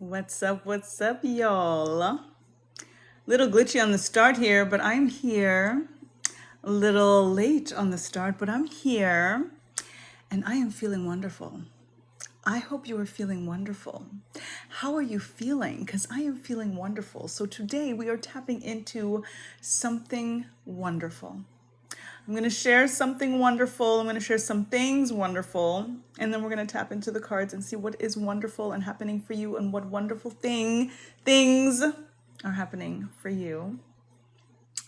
What's up, y'all? Little glitchy on the start here, but I'm here. A little late on the start, but I'm here. And I am feeling wonderful. I hope you are feeling wonderful. How are you feeling? Because I am feeling wonderful. So today we are tapping into something wonderful. I'm going to share something wonderful. I'm going to share some things wonderful. And then we're going to tap into the cards and see what is wonderful and happening for you and what wonderful things are happening for you.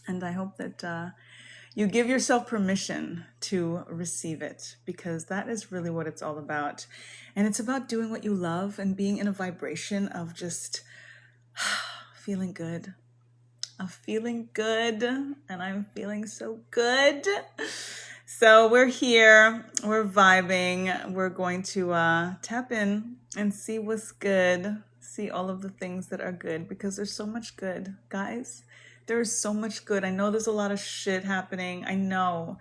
And I hope that you give yourself permission to receive it, because that is really what it's all about. And it's about doing what you love and being in a vibration of just feeling good. I'm feeling good, and I'm feeling so good. So we're here, we're vibing, we're going to tap in and see what's good, see all of the things that are good, because there's so much good, guys. There's so much good. I know there's a lot of shit happening, I know,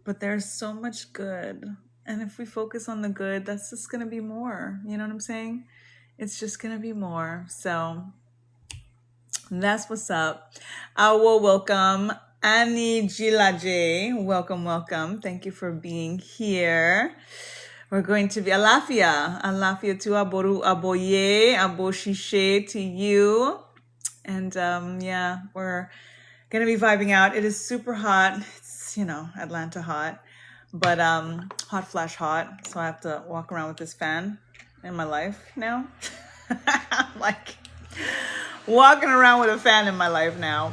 but there's so much good. And if we focus on the good, that's just gonna be more, you know what I'm saying? It's just gonna be more, so that's what's up. I will welcome Annie Gilaje. Welcome. Thank you for being here. We're going to be Alafia to Aboru Aboye, Aboshishe to you. And yeah, we're going to be vibing out. It is super hot. It's, Atlanta hot, but hot flash hot. So I have to walk around with this fan in my life now. I'm like walking around with a fan in my life now.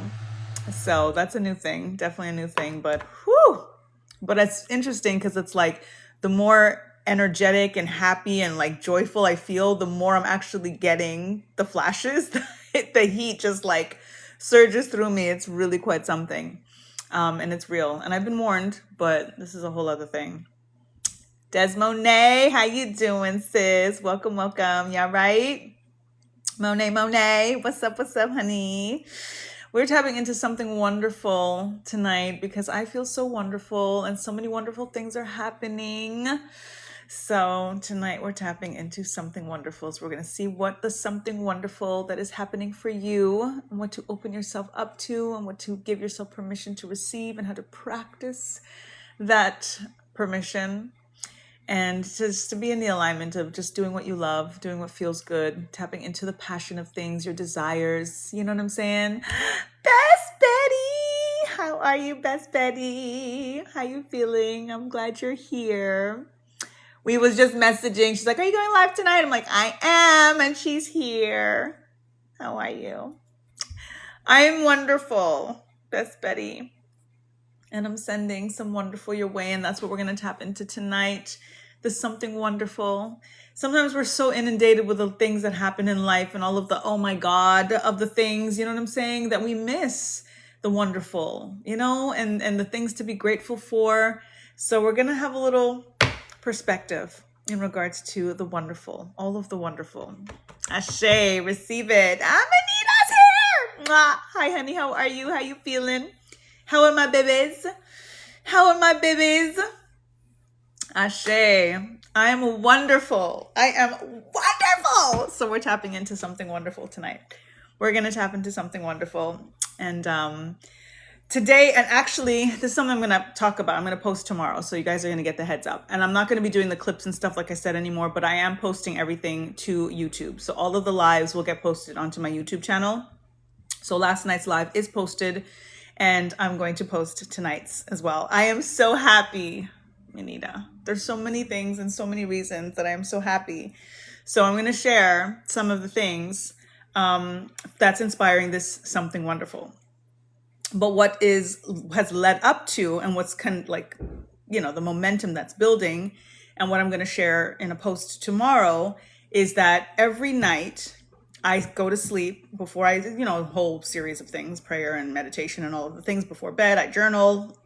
So that's a new thing, definitely a new thing, but whew. But it's interesting because it's like the more energetic and happy and like joyful I feel, the more I'm actually getting the flashes. The heat just like surges through me. It's really quite something. And it's real. And I've been warned, but this is a whole other thing. Des Monet, how you doing, sis? Welcome. Y'all right? Monet, what's up, honey? We're tapping into something wonderful tonight because I feel so wonderful and so many wonderful things are happening. So tonight we're tapping into something wonderful. So we're going to see what the something wonderful that is happening for you and what to open yourself up to and what to give yourself permission to receive and how to practice that permission. And just to be in the alignment of just doing what you love, doing what feels good, tapping into the passion of things, your desires. You know what I'm saying? Best Betty! How are you, Best Betty? How you feeling? I'm glad you're here. We was just messaging. She's like, are you going live tonight? I'm like, I am. And she's here. How are you? I'm wonderful, Best Betty. And I'm sending some wonderful your way, and that's what we're going to tap into tonight. There's something wonderful. Sometimes we're so inundated with the things that happen in life and all of the, oh my God, of the things, you know what I'm saying, that we miss the wonderful, and the things to be grateful for. So we're going to have a little perspective in regards to the wonderful, all of the wonderful. Ashe, receive it. Amanita's here. Mwah. Hi, honey. How are you? How you feeling? How are my babies? Ashe, I am wonderful. So we're tapping into something wonderful tonight. We're going to tap into something wonderful. And today, and actually, this is something I'm going to talk about. I'm going to post tomorrow. So you guys are going to get the heads up. And I'm not going to be doing the clips and stuff like I said anymore, but I am posting everything to YouTube. So all of the lives will get posted onto my YouTube channel. So last night's live is posted. And I'm going to post tonight's as well. I am so happy, Anita. There's so many things and so many reasons that I am so happy. So I'm going to share some of the things that's inspiring this something wonderful. But what has led up to and what's kind of like, the momentum that's building and what I'm going to share in a post tomorrow is that every night I go to sleep before a whole series of things, prayer and meditation and all of the things before bed. I journal.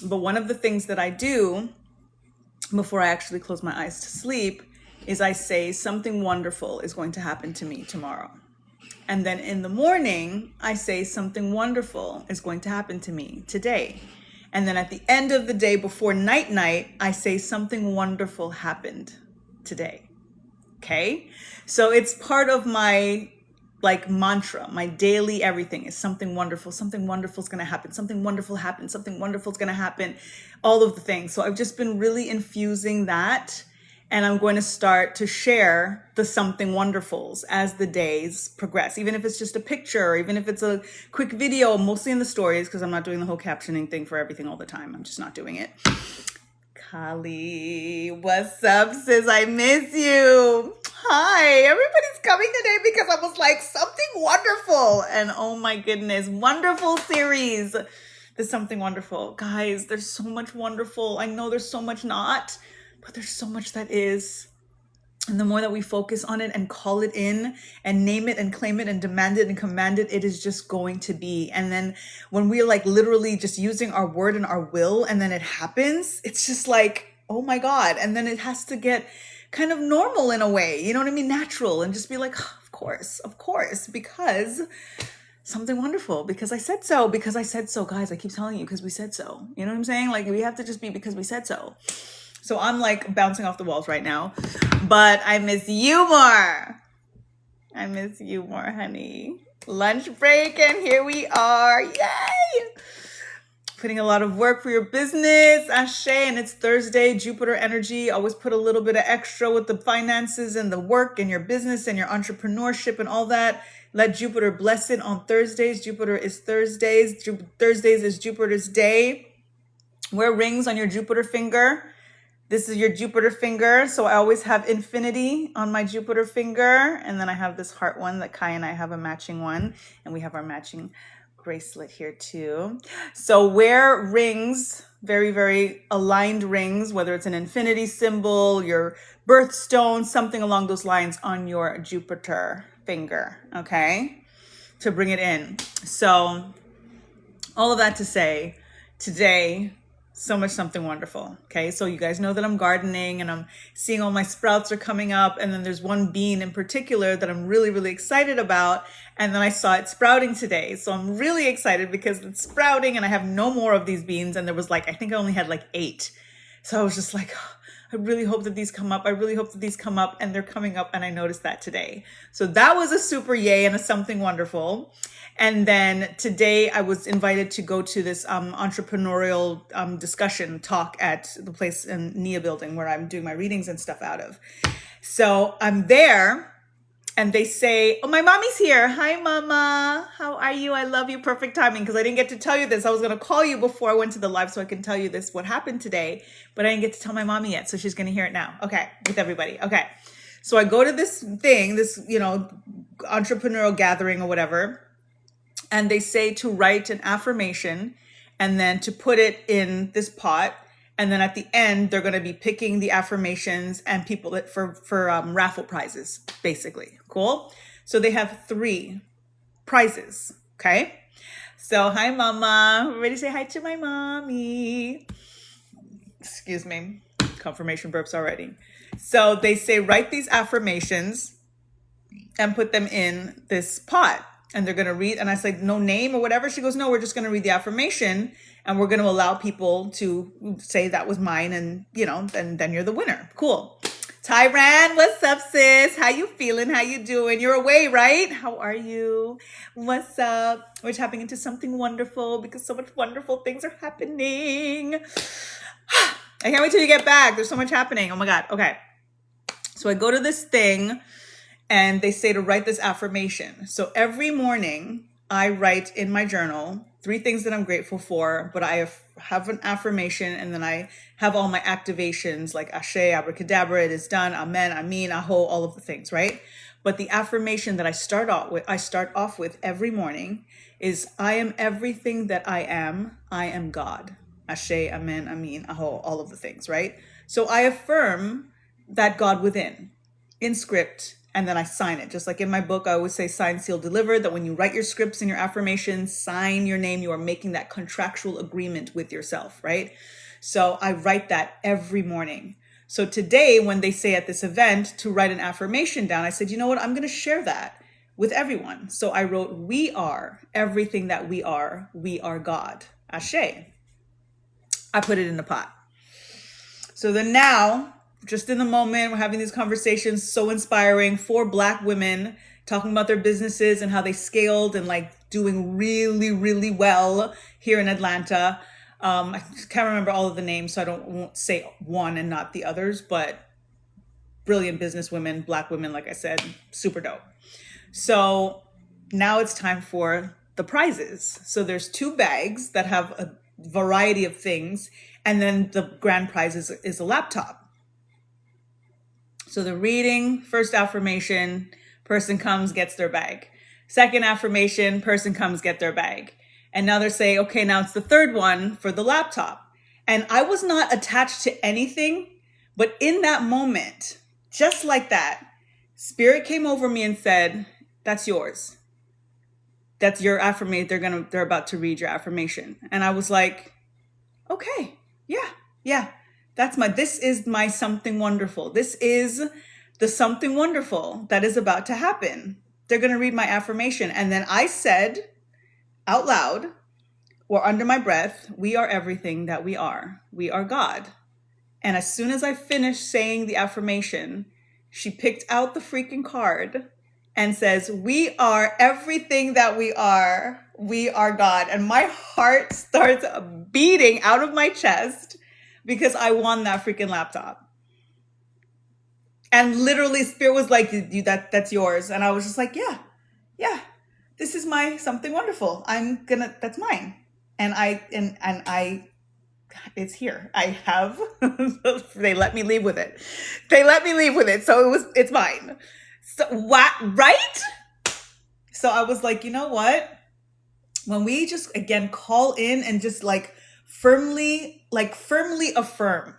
But one of the things that I do before I actually close my eyes to sleep is I say something wonderful is going to happen to me tomorrow. And then in the morning, I say something wonderful is going to happen to me today. And then at the end of the day before night, I say something wonderful happened today. Okay. So it's part of my like mantra, my daily everything is something wonderful. Something wonderful is going to happen. Something wonderful happens. Something wonderful is going to happen. All of the things. So I've just been really infusing that. And I'm going to start to share the something wonderfuls as the days progress, even if it's just a picture, or even if it's a quick video, mostly in the stories, because I'm not doing the whole captioning thing for everything all the time. I'm just not doing it. Kali, what's up, sis? I miss you. Hi, everybody's coming today because I was like, something wonderful. And oh my goodness, wonderful series. There's something wonderful. Guys, there's so much wonderful. I know there's so much not, but there's so much that is. And the more that we focus on it and call it in and name it and claim it and demand it and command it, it is just going to be. And then when we're like literally just using our word and our will and then it happens, it's just like, oh my God. And then it has to get kind of normal in a way, you know what I mean? Natural, and just be like, oh, of course, because something wonderful, because I said so, guys, I keep telling you, because we said so, you know what I'm saying? Like we have to just be because we said so. So I'm like bouncing off the walls right now, but I miss you more. I miss you more, honey. Lunch break, and here we are. Yay! Putting a lot of work for your business, Ashe, and it's Thursday, Jupiter energy. Always put a little bit of extra with the finances and the work and your business and your entrepreneurship and all that. Let Jupiter bless it on Thursdays. Jupiter is Thursdays. Thursdays is Jupiter's day. Wear rings on your Jupiter finger. This is your Jupiter finger. So I always have infinity on my Jupiter finger. And then I have this heart one that Kai and I have a matching one. And we have our matching bracelet here too. So wear rings, very, very aligned rings, whether it's an infinity symbol, your birthstone, something along those lines on your Jupiter finger, okay? To bring it in. So all of that to say, today, so much something wonderful. Okay. So you guys know that I'm gardening and I'm seeing all my sprouts are coming up. And then there's one bean in particular that I'm really, really excited about. And then I saw it sprouting today. So I'm really excited because it's sprouting and I have no more of these beans. And there was like, I think I only had like 8. So I was just like, oh, I really hope that these come up. I really hope that these come up, and they're coming up. And I noticed that today. So that was a super yay and a something wonderful. And then today I was invited to go to this entrepreneurial discussion talk at the place in Nia building where I'm doing my readings and stuff out of. So I'm there and they say, oh, my mommy's here. Hi, mama. How are you? I love you. Perfect timing, because I didn't get to tell you this. I was going to call you before I went to the live so I can tell you this, what happened today, but I didn't get to tell my mommy yet. So she's going to hear it now. Okay. With everybody. Okay. So I go to this thing, this, entrepreneurial gathering or whatever. And they say to write an affirmation and then to put it in this pot. And then at the end, they're going to be picking the affirmations and people that for raffle prizes, basically. Cool. So they have 3 prizes. Okay. So hi, mama. Ready to say hi to my mommy. Excuse me. Confirmation burps already. So they say, write these affirmations and put them in this pot. And they're going to read. And I said, no name or whatever. She goes, no, we're just going to read the affirmation. And we're going to allow people to say that was mine. And, then you're the winner. Cool. Tyran, what's up, sis? How you feeling? How you doing? You're away, right? How are you? What's up? We're tapping into something wonderful because so much wonderful things are happening. I can't wait till you get back. There's so much happening. Oh my God. Okay. So I go to this thing. And they say to write this affirmation. So every morning I write in my journal 3 things that I'm grateful for, but I have an affirmation, and then I have all my activations like Ashe, Abracadabra, it is done, Amen, Amin, Aho, all of the things, right? But the affirmation that I start off with every morning is, I am everything that I am God. Ashe, Amen, Amin, Aho, all of the things, right? So I affirm that God within, in script. And then I sign it. Just like in my book, I always say sign, seal, deliver, that when you write your scripts and your affirmations, sign your name, you are making that contractual agreement with yourself, right? So I write that every morning. So today, when they say at this event to write an affirmation down, I said, you know what? I'm going to share that with everyone. So I wrote, we are everything that we are God. Ashe. I put it in the pot. So then now, just in the moment. We're having these conversations, so inspiring. 4 Black women talking about their businesses and how they scaled and like doing really, really well here in Atlanta. I can't remember all of the names, so won't say one and not the others, but brilliant business women, Black women, like I said, super dope. So now it's time for the prizes. So there's 2 bags that have a variety of things, and then the grand prize is a laptop. So the reading, first affirmation, person comes, gets their bag. Second affirmation, person comes, get their bag. And now they're saying, okay, now it's the third one for the laptop. And I was not attached to anything, but in that moment, just like that, Spirit came over me and said, that's yours. That's your affirmation. They're about to read your affirmation. And I was like, okay, yeah, this is my something wonderful. This is the something wonderful that is about to happen. They're going to read my affirmation. And then I said out loud or under my breath, we are everything that we are. We are God. And as soon as I finished saying the affirmation, she picked out the freaking card and says, we are everything that we are. We are God. And my heart starts beating out of my chest because I won that freaking laptop. And literally Spirit was like, that's yours. And I was just like, yeah, this is my something wonderful. That's mine. And I, it's here. I have, they let me leave with it. So it's mine. So what, right? So I was like, you know what? When we just, again, call in and just like firmly affirm,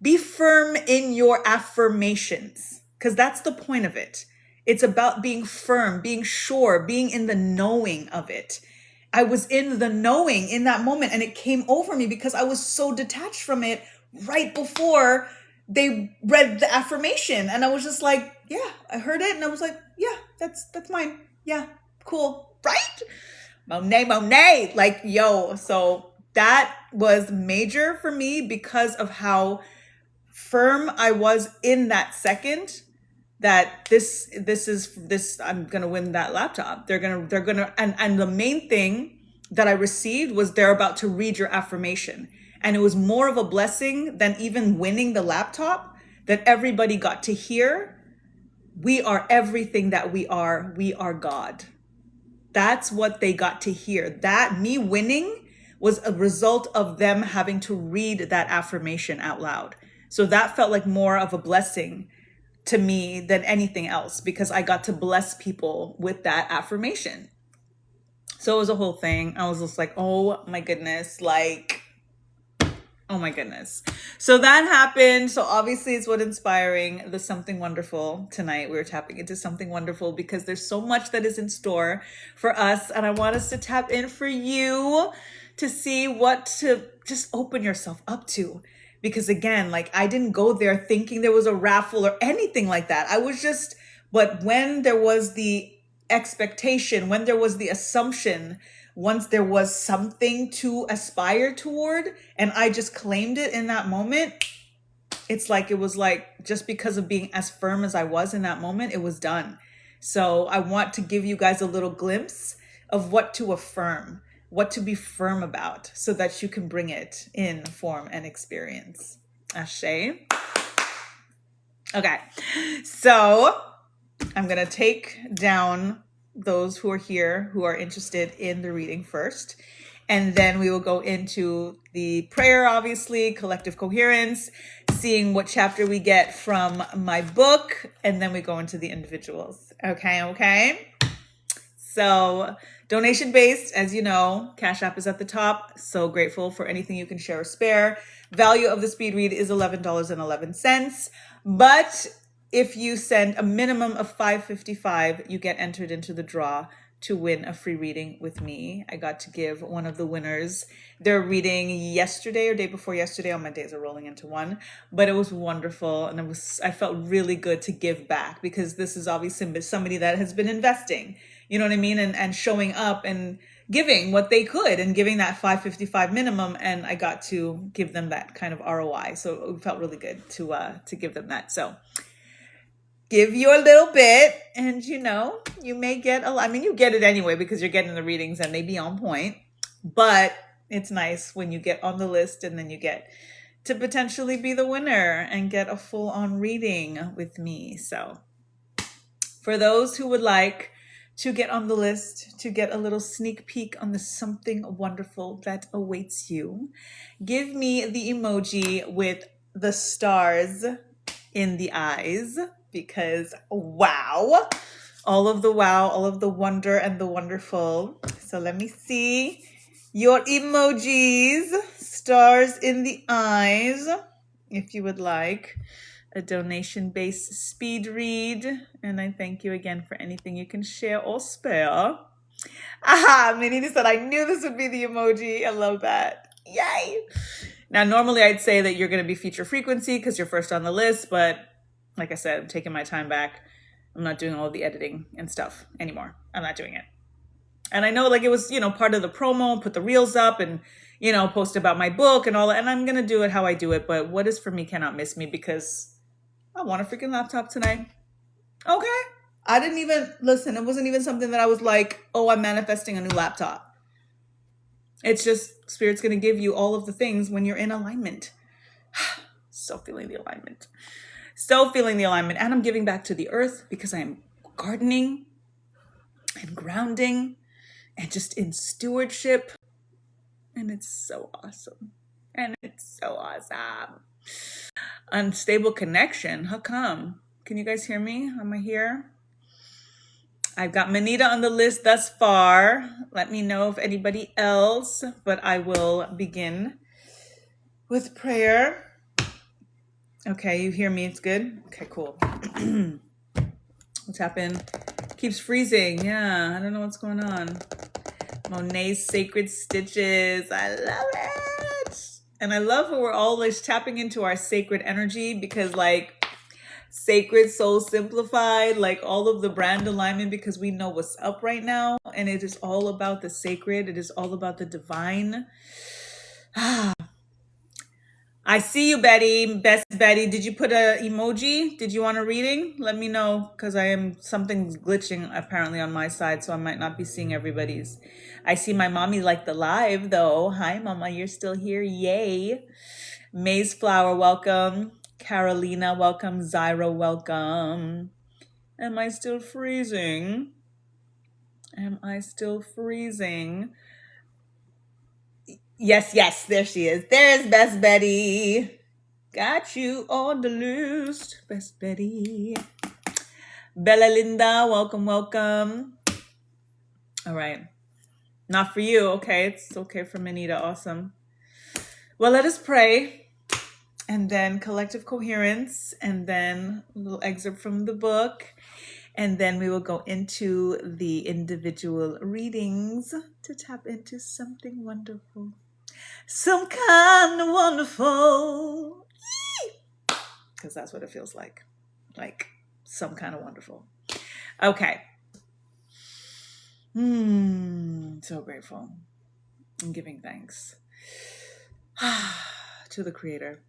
be firm in your affirmations, because that's the point of it. It's about being firm, being sure, being in the knowing of it. I was in the knowing in that moment, and it came over me because I was so detached from it right before they read the affirmation. And I was just like, yeah, I heard it. And I was like, yeah, that's mine. Yeah, cool. Right? Monet, like, yo. So that was major for me because of how firm I was in that second that this I'm going to win that laptop. They're going to, and the main thing that I received was they're about to read your affirmation. And it was more of a blessing than even winning the laptop, that everybody got to hear, we are everything that we are God. That's what they got to hear. That me winning was a result of them having to read that affirmation out loud. So that felt like more of a blessing to me than anything else, because I got to bless people with that affirmation. So it was a whole thing. I was just like, oh my goodness, like, oh my goodness. So that happened. So obviously it's what inspiring the something wonderful tonight. We were tapping into something wonderful because there's so much that is in store for us. And I want us to tap in for you to see what to just open yourself up to. Because again, like, I didn't go there thinking there was a raffle or anything like that. But when there was the expectation, when there was the assumption, once there was something to aspire toward, and I just claimed it in that moment, it was like, just because of being as firm as I was in that moment, it was done. So I want to give you guys a little glimpse of what to affirm, what to be firm about, so that you can bring it in form and experience. Ashe. Okay, so I'm going to take down those who are here who are interested in the reading first. And then we will go into the prayer, obviously, collective coherence, seeing what chapter we get from my book. And then we go into the individuals. Okay. So donation based, as you know, Cash App is at the top. So grateful for anything you can share or spare. Value of the speed read is $11.11. But if you send a minimum of $5.55, you get entered into the draw to win a free reading with me. I got to give one of the winners their reading yesterday or day before yesterday. All my days are rolling into one, but it was wonderful. And I felt really good to give back, because this is obviously somebody that has been investing, you know what I mean? And showing up and giving what they could and giving that 555 minimum. And I got to give them that kind of ROI. So it felt really good to give them that. So give your little bit and you may get a lot. I mean, you get it anyway because you're getting the readings and they be on point, but it's nice when you get on the list and then you get to potentially be the winner and get a full-on reading with me. So for those who would like to get on the list to get a little sneak peek on the something wonderful that awaits you, give me the emoji with the stars in the eyes, because wow, all of the wonder and the wonderful. So let me see your emojis, stars in the eyes, if you would like a donation-based speed read. And I thank you again for anything you can share or spare. Aha, Minnie said, I knew this would be the emoji. I love that. Yay. Now, normally I'd say that you're going to be feature frequency because you're first on the list, but like I said, I'm taking my time back. I'm not doing all the editing and stuff anymore. I'm not doing it. And I know like it was, part of the promo, put the reels up and, post about my book and all that. And I'm going to do it how I do it. But what is for me cannot miss me because I want a freaking laptop tonight. Okay. I didn't even listen. It wasn't even something that I was like, oh, I'm manifesting a new laptop. It's just Spirit's going to give you all of the things when you're in alignment. So feeling the alignment. And I'm giving back to the earth because I am gardening and grounding and just in stewardship. And it's so awesome. Unstable connection. How come? Can you guys hear me? Am I here? I've got Manita on the list thus far. Let me know if anybody else, but I will begin with prayer. Okay, you hear me? It's good? Okay, cool. What's happened? Keeps freezing. Yeah, I don't know what's going on. Monet's Sacred Stitches. I love it. And I love how we're all like tapping into our sacred energy because like Sacred Soul Simplified, like all of the brand alignment, because we know what's up right now. And it is all about the sacred. It is all about the divine. I see you, Betty. Best Betty. Did you put a emoji? Did you want a reading? Let me know because something's glitching apparently on my side, so I might not be seeing everybody's. I see my mommy liked the live though. Hi, Mama, you're still here. Yay. Maze Flower, welcome. Carolina, welcome. Zyra, welcome. Am I still freezing? Yes, there she is. There's Best Betty. Got you on the list, Best Betty. Bella Linda, welcome. All right. Not for you. Okay, it's okay for Manita. Awesome. Well, let us pray. And then collective coherence. And then a little excerpt from the book. And then we will go into the individual readings to tap into something wonderful. Some kind of wonderful. Because that's what it feels like. Like some kind of wonderful. Okay. So grateful. I'm giving thanks to the Creator,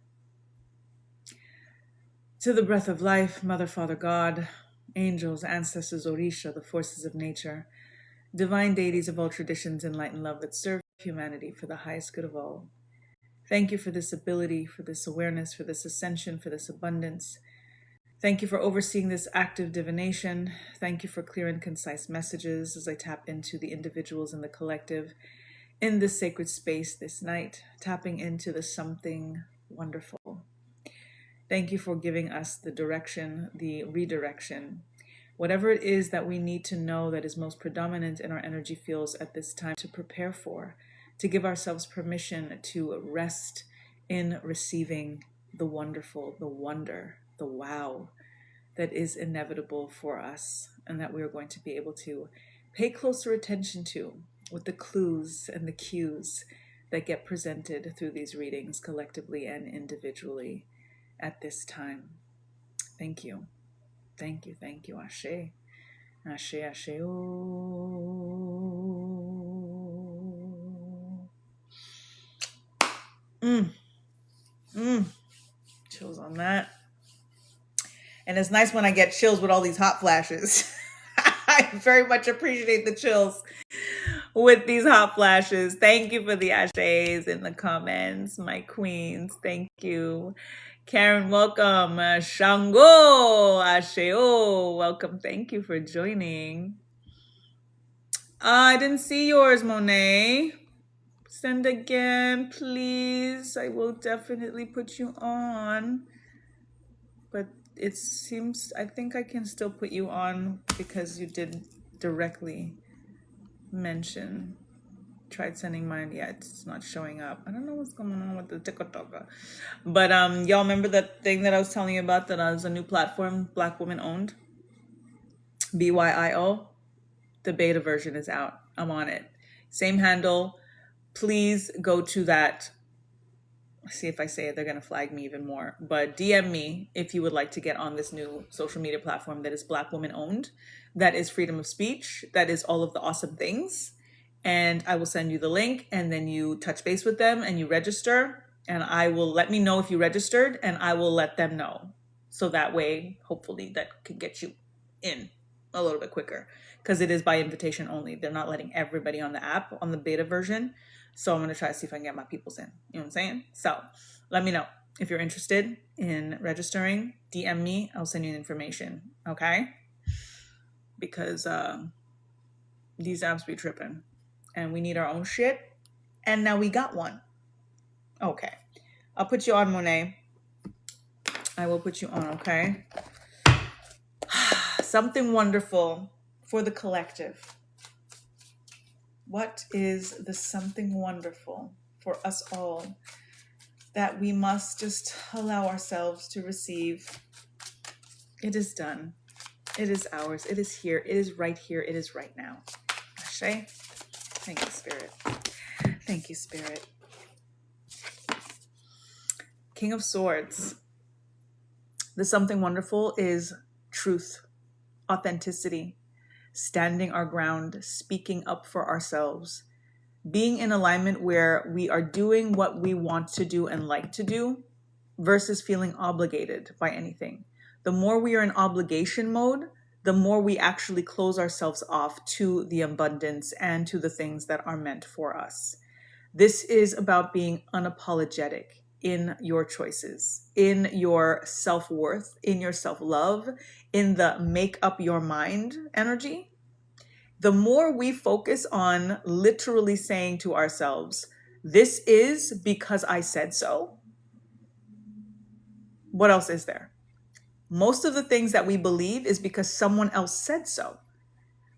to the breath of life, Mother, Father, God, angels, ancestors, Orisha, the forces of nature, divine deities of all traditions in light and love that serve humanity for the highest good of all. Thank you for this ability, for this awareness, for this ascension, for this abundance. Thank you for overseeing this active divination. Thank you for clear and concise messages as I tap into the individuals and the collective in this sacred space this night, tapping into the something wonderful. Thank you for giving us the direction, the redirection, whatever it is that we need to know that is most predominant in our energy fields at this time to prepare for, to give ourselves permission to rest in receiving the wonderful, the wonder, the wow that is inevitable for us and that we are going to be able to pay closer attention to with the clues and the cues that get presented through these readings collectively and individually at this time. Thank you. Ashe. Ashe, ashe, oh. Mm, mm. Chills on that. And it's nice when I get chills with all these hot flashes. I very much appreciate the chills with these hot flashes. Thank you for the ashes in the comments, my queens. Thank you. Karen, welcome. Shango, Asheo, welcome. Thank you for joining. I didn't see yours, Monet. Send again, please. I will definitely put you on. But it seems, I think I can still put you on because you did directly mention. Tried sending mine, yeah, it's not showing up. I don't know what's going on with the TikTok. But y'all remember that thing that I was telling you about, that was a new platform, Black woman owned, BYIO? The beta version is out. I'm on it. Same handle. Please go to that. See if I say it, they're going to flag me even more. But DM me if you would like to get on this new social media platform that is Black woman owned, that is freedom of speech, that is all of the awesome things. And I will send you the link, and then you touch base with them and you register, and I will let me know if you registered, and I will let them know. So that way, hopefully that can get you in a little bit quicker, because it is by invitation only. They're not letting everybody on the app on the beta version. So I'm going to try to see if I can get my peoples in. You know what I'm saying? So let me know if you're interested in registering. DM me. I'll send you the information. Okay? Because these apps be tripping. And we need our own shit. And now we got one. Okay. I'll put you on, Monet. I will put you on, okay? Something wonderful for the collective. What is the something wonderful for us all that we must just allow ourselves to receive? It is done. It is ours. It is here. It is right here. It is right now. Ashe? Thank you, Spirit. Thank you, Spirit. King of Swords. The something wonderful is truth, authenticity, standing our ground, speaking up for ourselves, being in alignment where we are doing what we want to do and like to do versus feeling obligated by anything. The more we are in obligation mode, the more we actually close ourselves off to the abundance and to the things that are meant for us. This is about being unapologetic in your choices, in your self-worth, in your self-love, in the make up your mind energy. The more we focus on literally saying to ourselves, this is because I said so. What else is there? Most of the things that we believe is because someone else said so.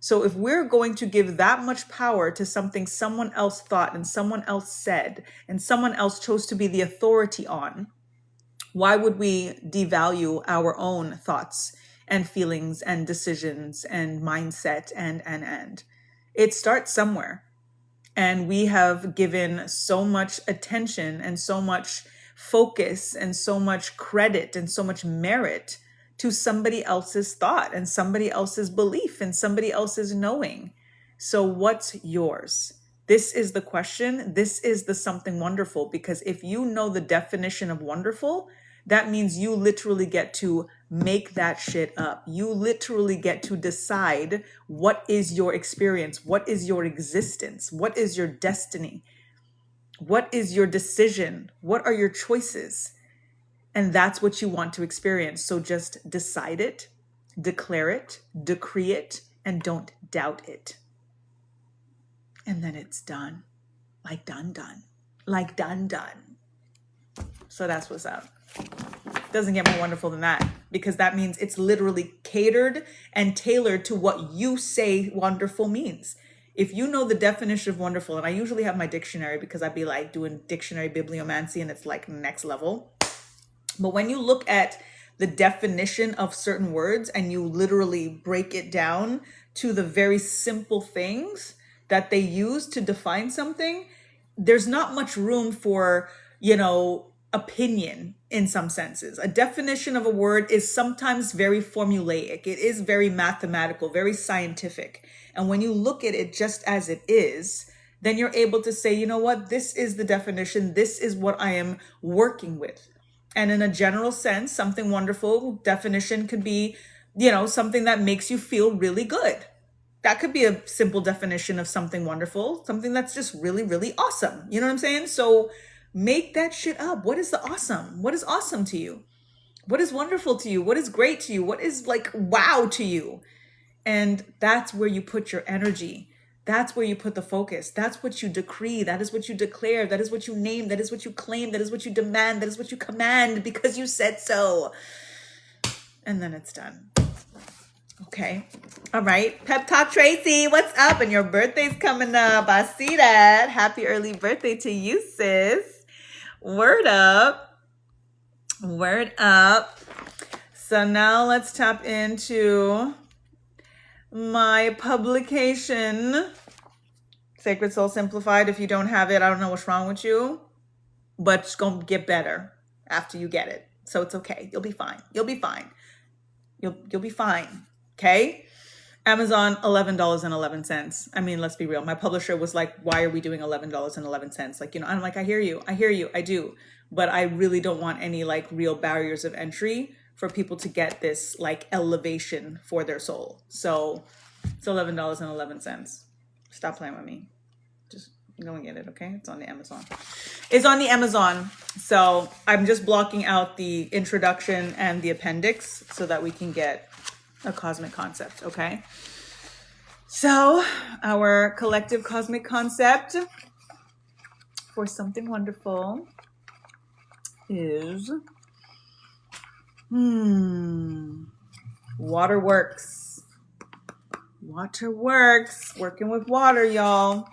So if we're going to give that much power to something someone else thought and someone else said and someone else chose to be the authority on, why would we devalue our own thoughts and feelings and decisions and mindset and? It starts somewhere. And we have given so much attention and so much focus and so much credit and so much merit to somebody else's thought and somebody else's belief and somebody else's knowing. So what's yours? This is the question. This is the something wonderful, because if you know the definition of wonderful, that means you literally get to make that shit up. You literally get to decide what is your experience, what is your existence, what is your destiny, what is your decision, what are your choices. And that's what you want to experience. So just decide it, declare it, decree it, and don't doubt it. And then it's done. Like done. Like done. So that's what's up. Doesn't get more wonderful than that, because that means it's literally catered and tailored to what you say wonderful means. If you know the definition of wonderful, and I usually have my dictionary because I'd be like doing dictionary bibliomancy and it's like next level. But when you look at the definition of certain words and you literally break it down to the very simple things that they use to define something, there's not much room for, opinion in some senses. A definition of a word is sometimes very formulaic. It is very mathematical, very scientific. And when you look at it just as it is, then you're able to say, you know what, this is the definition. This is what I am working with. And in a general sense, something wonderful definition could be, something that makes you feel really good. That could be a simple definition of something wonderful, something that's just really, really awesome. You know what I'm saying? So make that shit up. What is the awesome? What is awesome to you? What is wonderful to you? What is great to you? What is like wow to you? And that's where you put your energy. That's where you put the focus. That's what you decree. That is what you declare. That is what you name. That is what you claim. That is what you demand. That is what you command because you said so. And then it's done. Okay. All right. Pep Talk Tracy, what's up? And your birthday's coming up. I see that. Happy early birthday to you, sis. Word up. Word up. So now let's tap into my publication, Sacred Soul Simplified. If you don't have it, I don't know what's wrong with you, but it's going to get better after you get it. So it's okay. You'll be fine. You'll be fine. You'll be fine. Okay. Amazon, $11.11. I mean, let's be real. My publisher was like, why are we doing $11.11? Like, I'm like, I hear you. I do. But I really don't want any like real barriers of entry for people to get this like elevation for their soul. So it's $11.11. Stop playing with me. Just go and get it, okay? It's on the Amazon. It's on the Amazon. So I'm just blocking out the introduction and the appendix so that we can get a cosmic concept, okay? So our collective cosmic concept for something wonderful is water works. Water works. Working with water, y'all.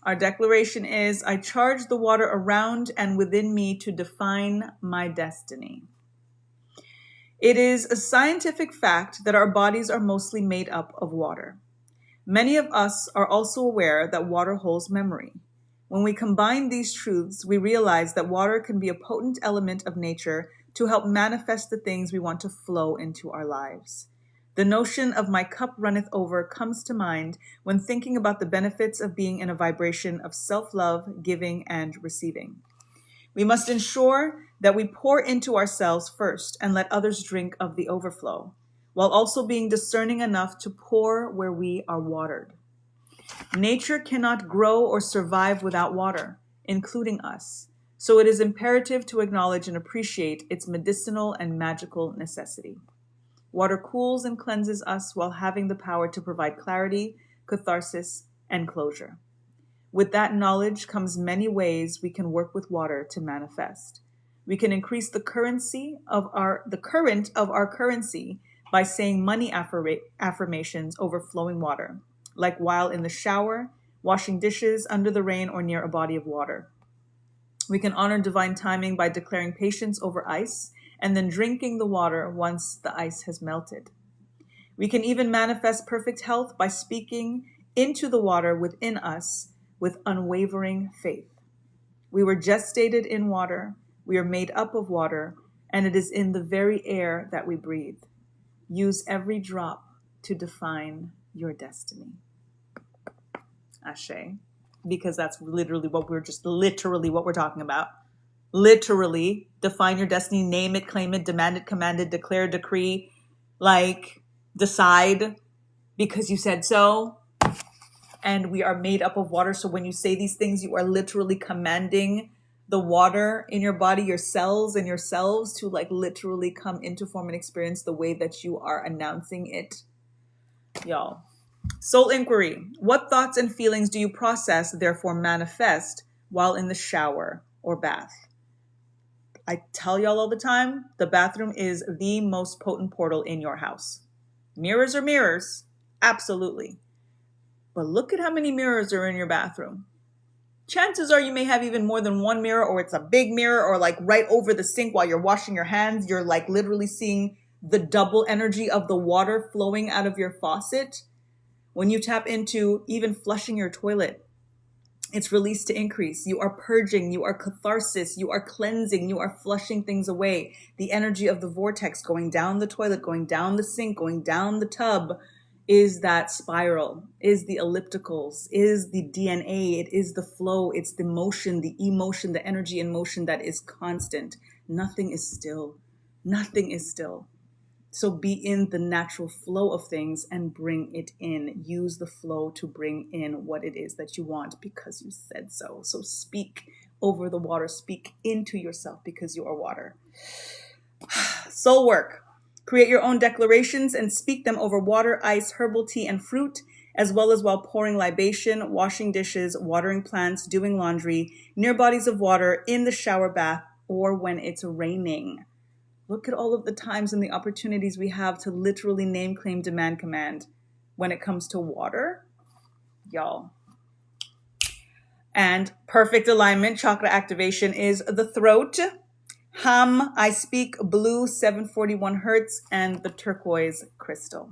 Our declaration is, I charge the water around and within me to define my destiny. It is a scientific fact that our bodies are mostly made up of water. Many of us are also aware that water holds memory. When we combine these truths, we realize that water can be a potent element of nature to help manifest the things we want to flow into our lives. The notion of my cup runneth over comes to mind when thinking about the benefits of being in a vibration of self-love, giving, and receiving. We must ensure that we pour into ourselves first and let others drink of the overflow, while also being discerning enough to pour where we are watered. Nature cannot grow or survive without water, including us. So it is imperative to acknowledge and appreciate its medicinal and magical necessity. Water cools and cleanses us while having the power to provide clarity, catharsis, and closure. With that knowledge comes many ways we can work with water to manifest. We can increase the current of our currency by saying money affirmations over flowing water, like while in the shower, washing dishes, under the rain, or near a body of water. We can honor divine timing by declaring patience over ice and then drinking the water once the ice has melted. We can even manifest perfect health by speaking into the water within us with unwavering faith. We were gestated in water, we are made up of water, and it is in the very air that we breathe. Use every drop to define your destiny. Ashe. Because that's literally what we're talking about. Literally, define your destiny, name it, claim it, demand it, command it, declare, decree, like decide because you said so. And we are made up of water. So when you say these things, you are literally commanding the water in your body, your cells and yourselves to like literally come into form and experience the way that you are announcing it. Y'all. Soul inquiry. What thoughts and feelings do you process, therefore manifest, while in the shower or bath? I tell y'all all the time, the bathroom is the most potent portal in your house. Mirrors are mirrors. Absolutely. But look at how many mirrors are in your bathroom. Chances are you may have even more than one mirror, or it's a big mirror, or like right over the sink while you're washing your hands. You're like literally seeing the double energy of the water flowing out of your faucet. When you tap into even flushing your toilet, It's release to increase. You are purging, you are catharsis, you are cleansing, you are flushing things away. The energy of the vortex going down the toilet, going down the sink, going down the tub is that spiral, is the ellipticals, is the DNA, it is the flow, it's the motion, the emotion, the energy in motion that is constant. Nothing is still. Nothing is still. So be in the natural flow of things and bring it in. Use the flow to bring in what it is that you want because you said so. So speak over the water. Speak into yourself because you are water. Soul work. Create your own declarations and speak them over water, ice, herbal tea, and fruit, as well as while pouring libation, washing dishes, watering plants, doing laundry, near bodies of water, in the shower bath, or when it's raining. Look at all of the times and the opportunities we have to literally name, claim, demand, command when it comes to water, y'all. And perfect alignment, chakra activation is the throat. Hum, I speak blue, 741 hertz, and the turquoise crystal.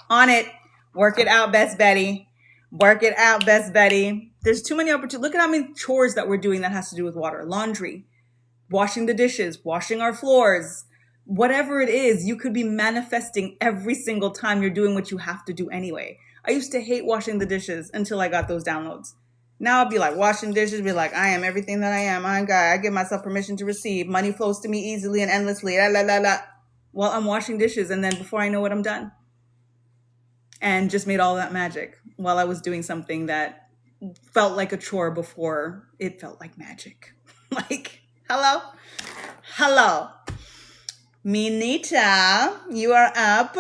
On it. Work it out, Best Betty. Work it out, Best Betty. There's too many opportunities. Look at how many chores that we're doing that has to do with water. Laundry, washing the dishes, washing our floors, whatever it is, you could be manifesting every single time you're doing what you have to do anyway. I used to hate washing the dishes until I got those downloads. Now I'll be like, washing dishes, be like, I am everything that I am. I'm God. I give myself permission to receive. Money flows to me easily and endlessly. La, la, la, la. While I'm washing dishes, and then before I know it, I'm done. And just made all that magic while I was doing something that felt like a chore before it felt like magic. Like, hello? Hello. Minita, you are up.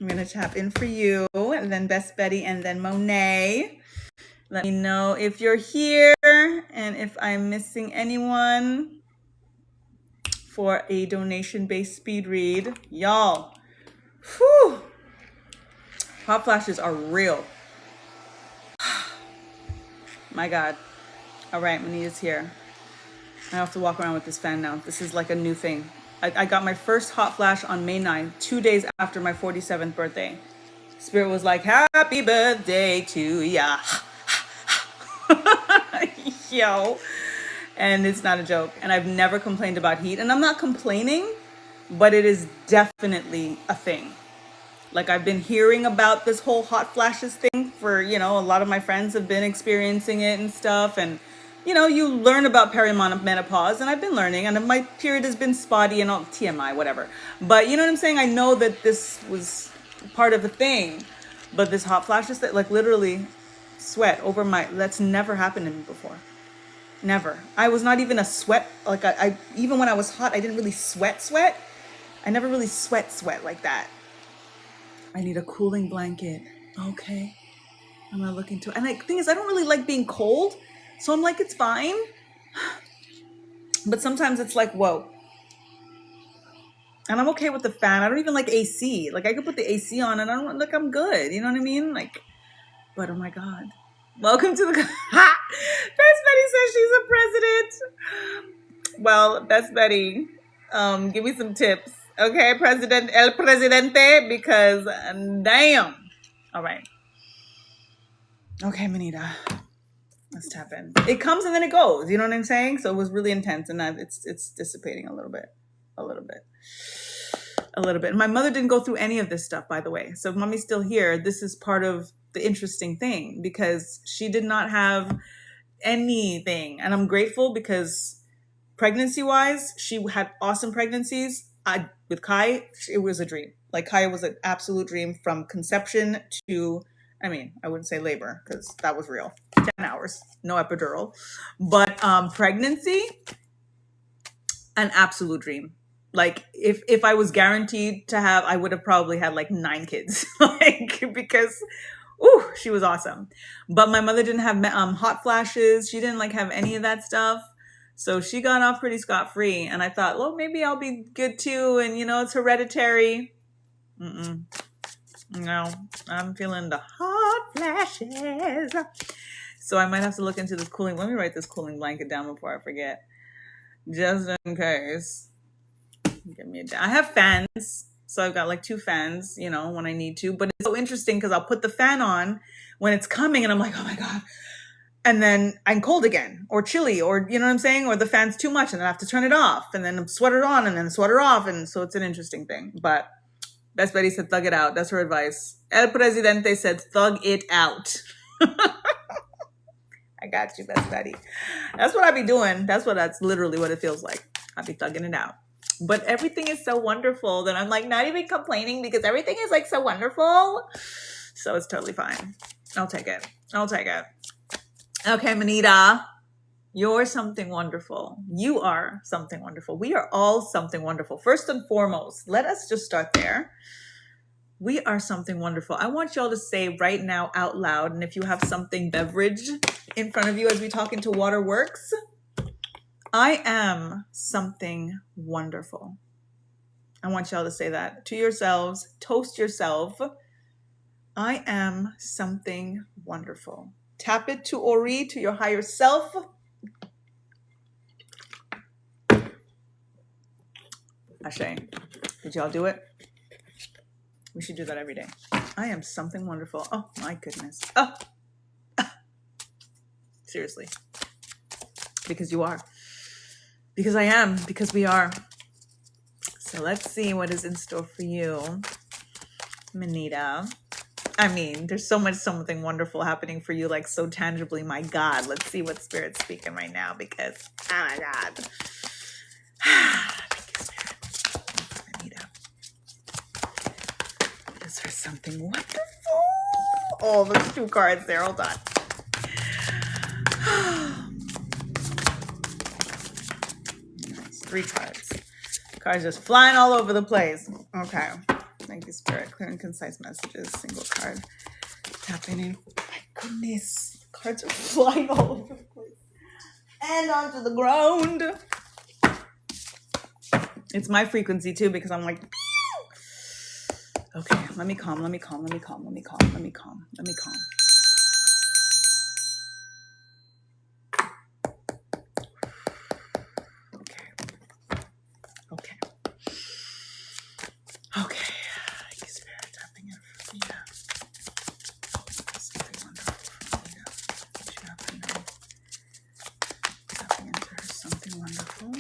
I'm going to tap in for you, and then Best Betty, and then Monet. Let me know if you're here and if I'm missing anyone for a donation-based speed read. Y'all, whew, hot flashes are real. My God. All right, Minita's here. I have to walk around with this fan now. This is like a new thing. I got my first hot flash on May 9th, 2 days after my 47th birthday. Spirit was like, happy birthday to ya. Yo. And it's not a joke. And I've never complained about heat. And I'm not complaining, but it is definitely a thing. Like, I've been hearing about this whole hot flashes thing for, a lot of my friends have been experiencing it and stuff. And you learn about perimenopause, and I've been learning, and my period has been spotty and all TMI, whatever. But you know what I'm saying? I know that this was part of the thing, but this hot flashes that like literally sweat over that's never happened to me before. Never. I was not even a sweat. Like I even when I was hot, I didn't really sweat. I never really sweat like that. I need a cooling blanket. Okay. I'm gonna look into it. And the thing is, I don't really like being cold. So I'm like, it's fine. But sometimes it's like, whoa. And I'm okay with the fan. I don't even like AC. Like, I could put the AC on and I'm good. You know what I mean? Like, but oh my God. Welcome to the... Best Betty says she's a president. Well, Best Betty, give me some tips. Okay, El Presidente, because damn. All right. Okay, Minita. Let's tap in. It comes and then it goes. You know what I'm saying? So it was really intense, and it's dissipating a little bit. My mother didn't go through any of this stuff, by the way. So if Mommy's still here, this is part of the interesting thing because she did not have anything, and I'm grateful because pregnancy-wise, she had awesome pregnancies. With Kai, it was a dream. Like Kai was an absolute dream from conception to. I mean, I wouldn't say labor because that was real. 10 hours, no epidural. But pregnancy, an absolute dream. Like if I was guaranteed to have, I would have probably had like 9 kids. Because, she was awesome. But my mother didn't have hot flashes. She didn't have any of that stuff. So she got off pretty scot-free. And I thought, well, maybe I'll be good too. And it's hereditary. No, I'm feeling the hot flashes. So I might have to look into this cooling. Let me write this cooling blanket down before I forget. Just in case. I have fans. So I've got 2 fans, when I need to. But it's so interesting because I'll put the fan on when it's coming and I'm like, oh my God. and then I'm cold again, or chilly, or you know what I'm saying, or the fan's too much and then I have to turn it off, and then sweater on and then sweater off, and so it's an interesting thing. But Best Betty said thug it out. That's her advice. El Presidente said thug it out. I got you, Best Betty. That's what I be doing. That's literally what it feels like. I be thugging it out. But everything is so wonderful that I'm like not even complaining because everything is like so wonderful. So it's totally fine. I'll take it. Okay, Manita, you're something wonderful. You are something wonderful. We are all something wonderful. First and foremost, let us just start there. We are something wonderful. I want y'all to say right now out loud, and if you have something beverage in front of you as we talk into Waterworks, I am something wonderful. I want y'all to say that to yourselves. Toast yourself. I am something wonderful. Tap it to Ori, to your higher self. Ashe, did y'all do it? We should do that every day. I am something wonderful. Oh my goodness. Oh, seriously. Because you are. Because I am. Because we are. So let's see what is in store for you, Manita. I mean, there's so much something wonderful happening for you, like so tangibly. My God, let's see what Spirit's speaking right now because, oh my God. Thank you, Spirit. Manita. Is there something wonderful? Oh, there's 2 cards there. Hold on. Nice. 3 cards. Cards just flying all over the place. Okay. Thank you, Spirit. Clear and concise messages. Single card. Tapping in. Oh my goodness. Cards are flying all over the place. And onto the ground. It's my frequency too because I'm like, okay, let me calm. Okay. Thank you, Spirit. Tapping in for Nita. Something wonderful for Nita. What you have to know. Tapping into her something wonderful.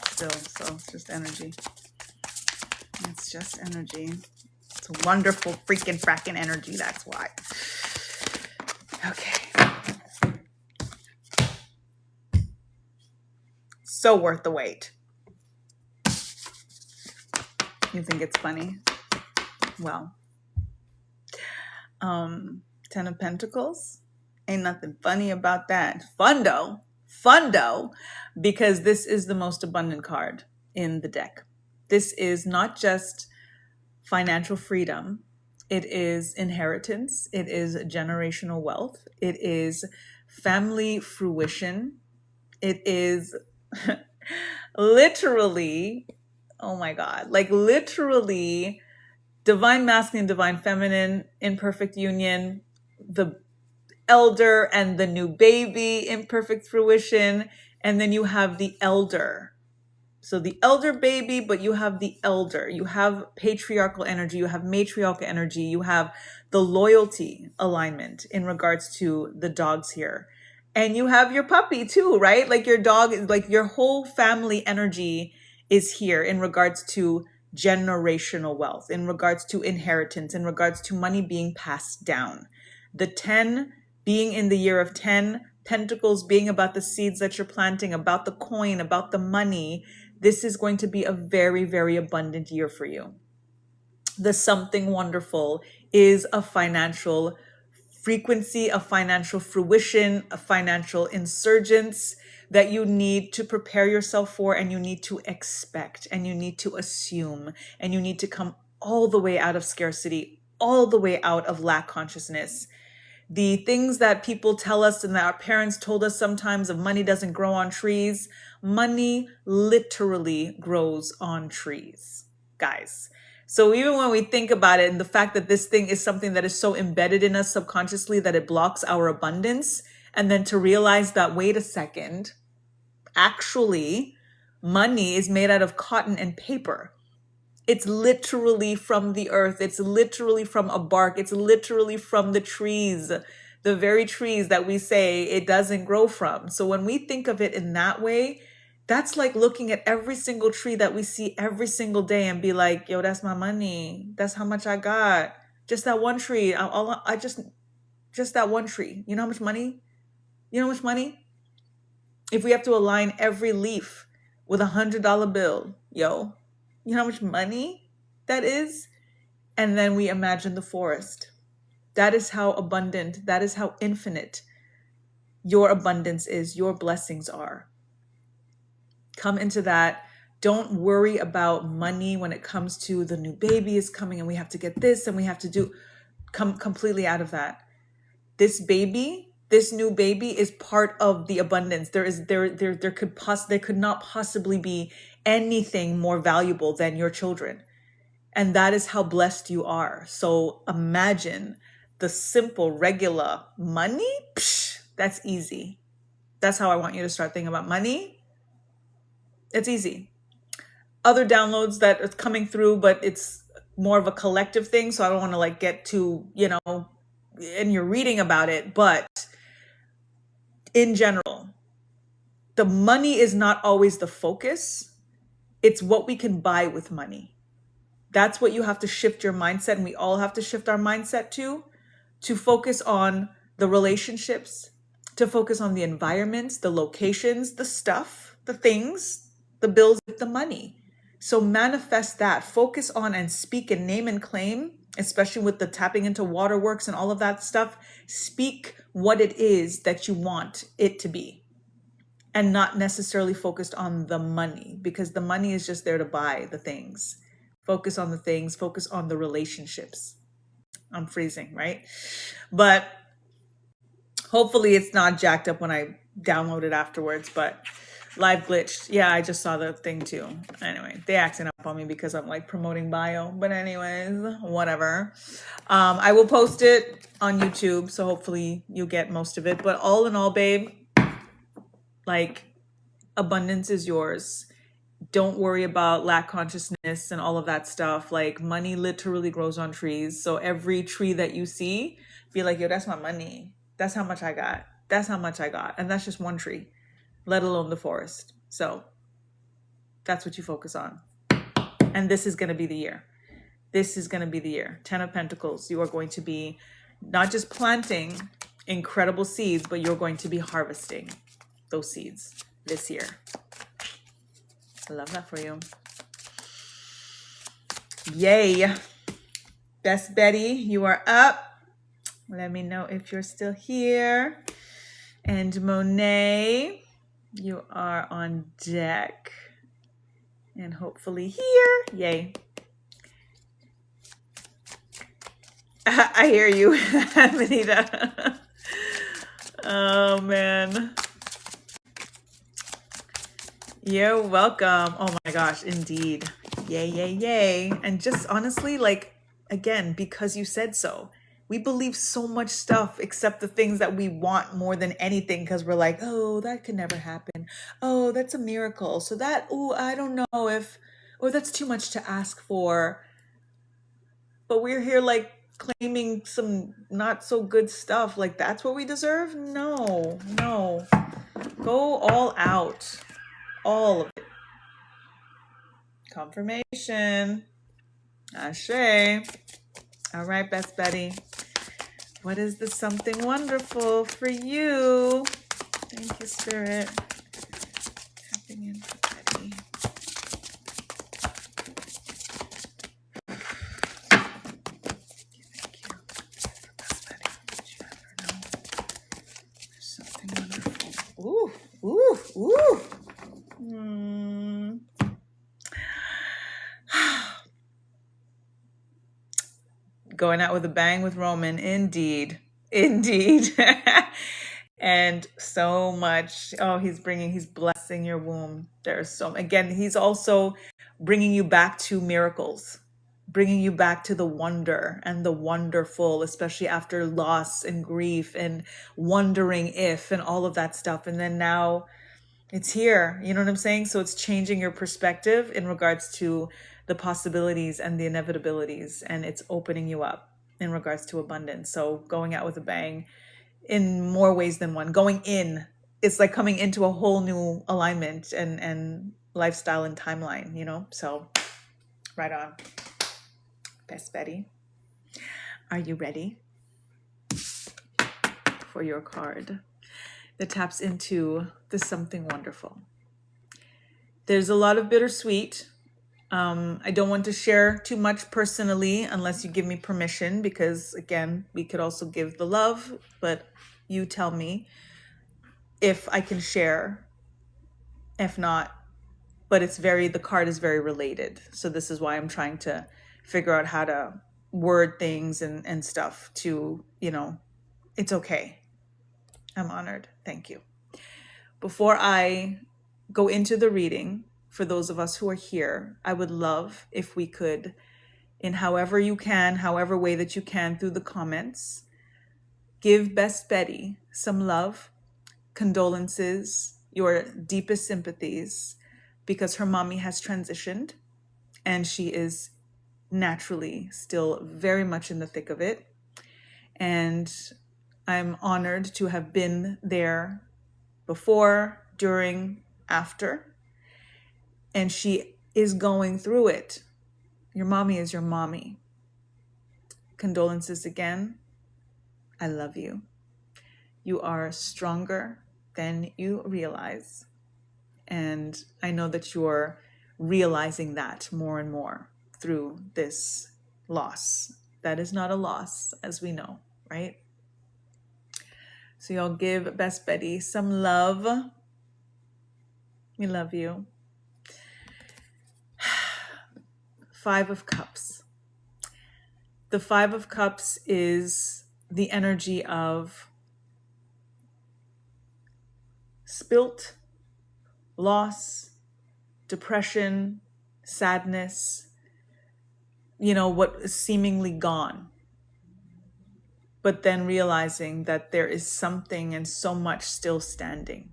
Still, so it's just energy. It's just energy. It's a wonderful freaking fracking energy. That's why. Okay. So worth the wait. You think it's funny? Well, 10 of Pentacles. Ain't nothing funny about that. Fundo, because this is the most abundant card in the deck. This is not just financial freedom. It is inheritance. It is generational wealth. It is family fruition. It is literally, oh my God, like literally divine masculine, divine feminine in perfect union, the elder and the new baby in perfect fruition. And then you have the elder. So the elder baby, but you have the elder. You have patriarchal energy. You have matriarchal energy. You have the loyalty alignment in regards to the dogs here. And you have your puppy too, right? Like your dog, like your whole family energy is here in regards to generational wealth, in regards to inheritance, in regards to money being passed down. The 10 being in the year of 10, Pentacles being about the seeds that you're planting, about the coin, about the money. This is going to be a very, very abundant year for you. The something wonderful is a financial frequency, a financial fruition, a financial insurgence that you need to prepare yourself for, and you need to expect, and you need to assume, and you need to come all the way out of scarcity, all the way out of lack consciousness. The things that people tell us and that our parents told us sometimes of money doesn't grow on trees, money literally grows on trees, guys. So even when we think about it and the fact that this thing is something that is so embedded in us subconsciously that it blocks our abundance, and then to realize that, wait a second, actually money is made out of cotton and paper. It's literally from the earth. It's literally from a bark. It's literally from the trees, the very trees that we say it doesn't grow from. So when we think of it in that way, that's like looking at every single tree that we see every single day and be like, yo, that's my money. That's how much I got. Just that one tree. Just that one tree. You know how much money? You know how much money? If we have to align every leaf with $100 bill, yo, you know how much money that is? And then we imagine the forest. That is how abundant, that is how infinite your abundance is, your blessings are. Come into that. Don't worry about money when it comes to the new baby is coming and we have to get this and we have to do. Come completely out of that. This baby, this new baby is part of the abundance. There could not possibly be anything more valuable than your children. And that is how blessed you are. So imagine the simple, regular money. Psh, that's easy. That's how I want you to start thinking about money. It's easy. Other downloads that are coming through, but it's more of a collective thing. So I don't want to like get too, and you're reading about it. But in general, the money is not always the focus. It's what we can buy with money. That's what you have to shift your mindset. And we all have to shift our mindset to focus on the relationships, to focus on the environments, the locations, the stuff, the things, the bills, the money. So manifest that, focus on and speak and name and claim, especially with the tapping into waterworks and all of that stuff. Speak what it is that you want it to be and not necessarily focused on the money, because the money is just there to buy the things. Focus on the things, focus on the relationships. I'm freezing, right? But hopefully it's not jacked up when I download it afterwards, but live glitched. Yeah, I just saw the thing too. Anyway, they acting up on me because I'm like promoting bio. But anyways, whatever. I will post it on YouTube, so hopefully you'll get most of it. But all in all, babe, like abundance is yours. Don't worry about lack consciousness and all of that stuff. Like money literally grows on trees. So every tree that you see, be like, yo, that's my money. That's how much I got. That's how much I got. And that's just one tree, let alone the forest. So that's what you focus on. And this is going to be the year. This is going to be the year. 10 of Pentacles. You are going to be not just planting incredible seeds, but you're going to be harvesting those seeds this year. I love that for you. Yay. Best Betty, you are up. Let me know if you're still here. And Monet, you are on deck. And hopefully here. Yay. I hear you, Benita. Oh, man. You're welcome. Oh my gosh, indeed. Yay, yay, yay. And just honestly, like, again, because you said so. We believe so much stuff except the things that we want more than anything, because we're like, oh, that could never happen. Oh, that's a miracle. So that, oh, I don't know if, or that's too much to ask for. But we're here like claiming some not so good stuff. Like that's what we deserve? No, no. Go all out. All of it. Confirmation. Ashe. All right, Best Betty. What is the something wonderful for you? Thank you, Spirit. Tapping in for Betty. Thank you. For Best Betty. You never know. There's something wonderful. Ooh, ooh, ooh. Going out with a bang with Roman. Indeed. Indeed. And so much. Oh, he's blessing your womb. There's so, again, he's also bringing you back to miracles, bringing you back to the wonder and the wonderful, especially after loss and grief and wondering if and all of that stuff. And then now it's here. You know what I'm saying? So it's changing your perspective in regards to the possibilities and the inevitabilities, and it's opening you up in regards to abundance. So going out with a bang in more ways than one. Going in, it's like coming into a whole new alignment and lifestyle and timeline, you know? So right on. Best Betty, are you ready for your card that taps into the something wonderful? There's a lot of bittersweet. I don't want to share too much personally unless you give me permission, because again, we could also give the love, but you tell me if I can share. If not, but the card is very related. So this is why I'm trying to figure out how to word things and stuff to, it's okay. I'm honored. Thank you. Before I go into the reading, for those of us who are here, I would love if we could, in however you can, however way that you can through the comments, give Best Betty some love, condolences, your deepest sympathies, because her mommy has transitioned and she is naturally still very much in the thick of it. And I'm honored to have been there before, during, after. And she is going through it. Your mommy is your mommy. Condolences again. I love you. You are stronger than you realize. And I know that you're realizing that more and more through this loss. That is not a loss, as we know, right? So y'all give Best Betty some love. We love you. 5 of Cups. The 5 of Cups is the energy of spilt, loss, depression, sadness, what is seemingly gone. But then realizing that there is something and so much still standing.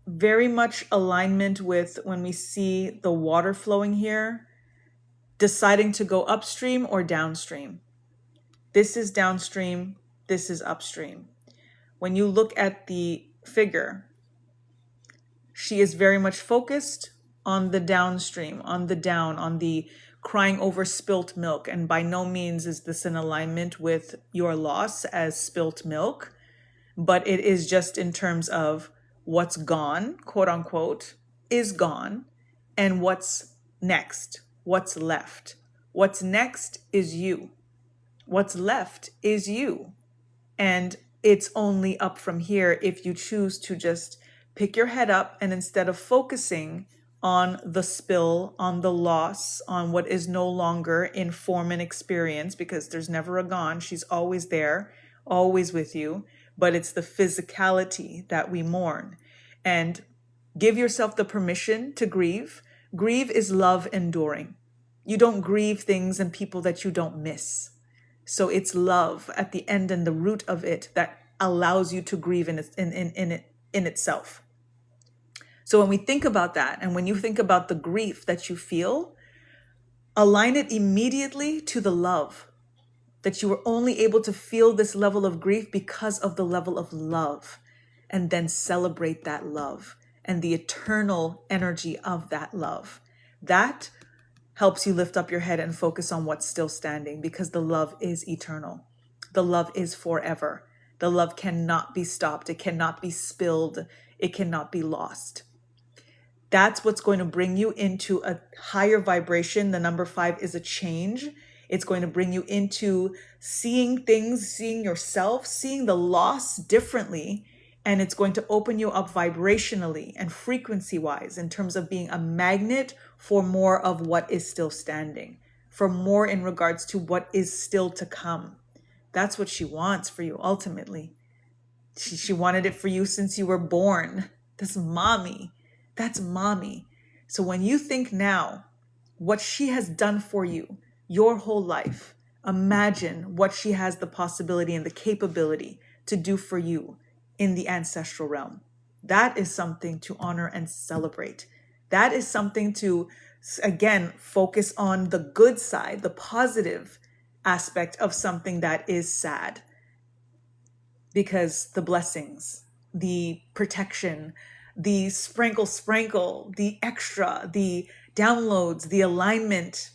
Very much alignment with when we see the water flowing here, deciding to go upstream or downstream. This is downstream, this is upstream. When you look at the figure, she is very much focused on the downstream, on the down, on the crying over spilt milk. And by no means is this in alignment with your loss as spilt milk, but it is just in terms of what's gone, quote unquote, is gone, and what's next, what's left. What's next is you. What's left is you. And it's only up from here if you choose to just pick your head up and instead of focusing on the spill, on the loss, on what is no longer in form and experience, because there's never a gone, she's always there, always with you, but it's the physicality that we mourn. And give yourself the permission to grieve. Grieve is love enduring. You don't grieve things and people that you don't miss. So it's love at the end and the root of it that allows you to grieve in itself. So when we think about that, and when you think about the grief that you feel, align it immediately to the love. That you were only able to feel this level of grief because of the level of love. And then celebrate that love and the eternal energy of that love. That helps you lift up your head and focus on what's still standing, because the love is eternal. The love is forever. The love cannot be stopped. It cannot be spilled. It cannot be lost. That's what's going to bring you into a higher vibration. The number 5 is a change. It's going to bring you into seeing things, seeing yourself, seeing the loss differently. And it's going to open you up vibrationally and frequency-wise in terms of being a magnet for more of what is still standing, for more in regards to what is still to come. That's what she wants for you ultimately. She wanted it for you since you were born. That's mommy. That's mommy. So when you think now what she has done for you your whole life, imagine what she has the possibility and the capability to do for you in the ancestral realm. That is something to honor and celebrate. That is something to, again, focus on the good side, the positive aspect of something that is sad. Because the blessings, the protection, the sprinkle, the extra, the downloads, the alignment,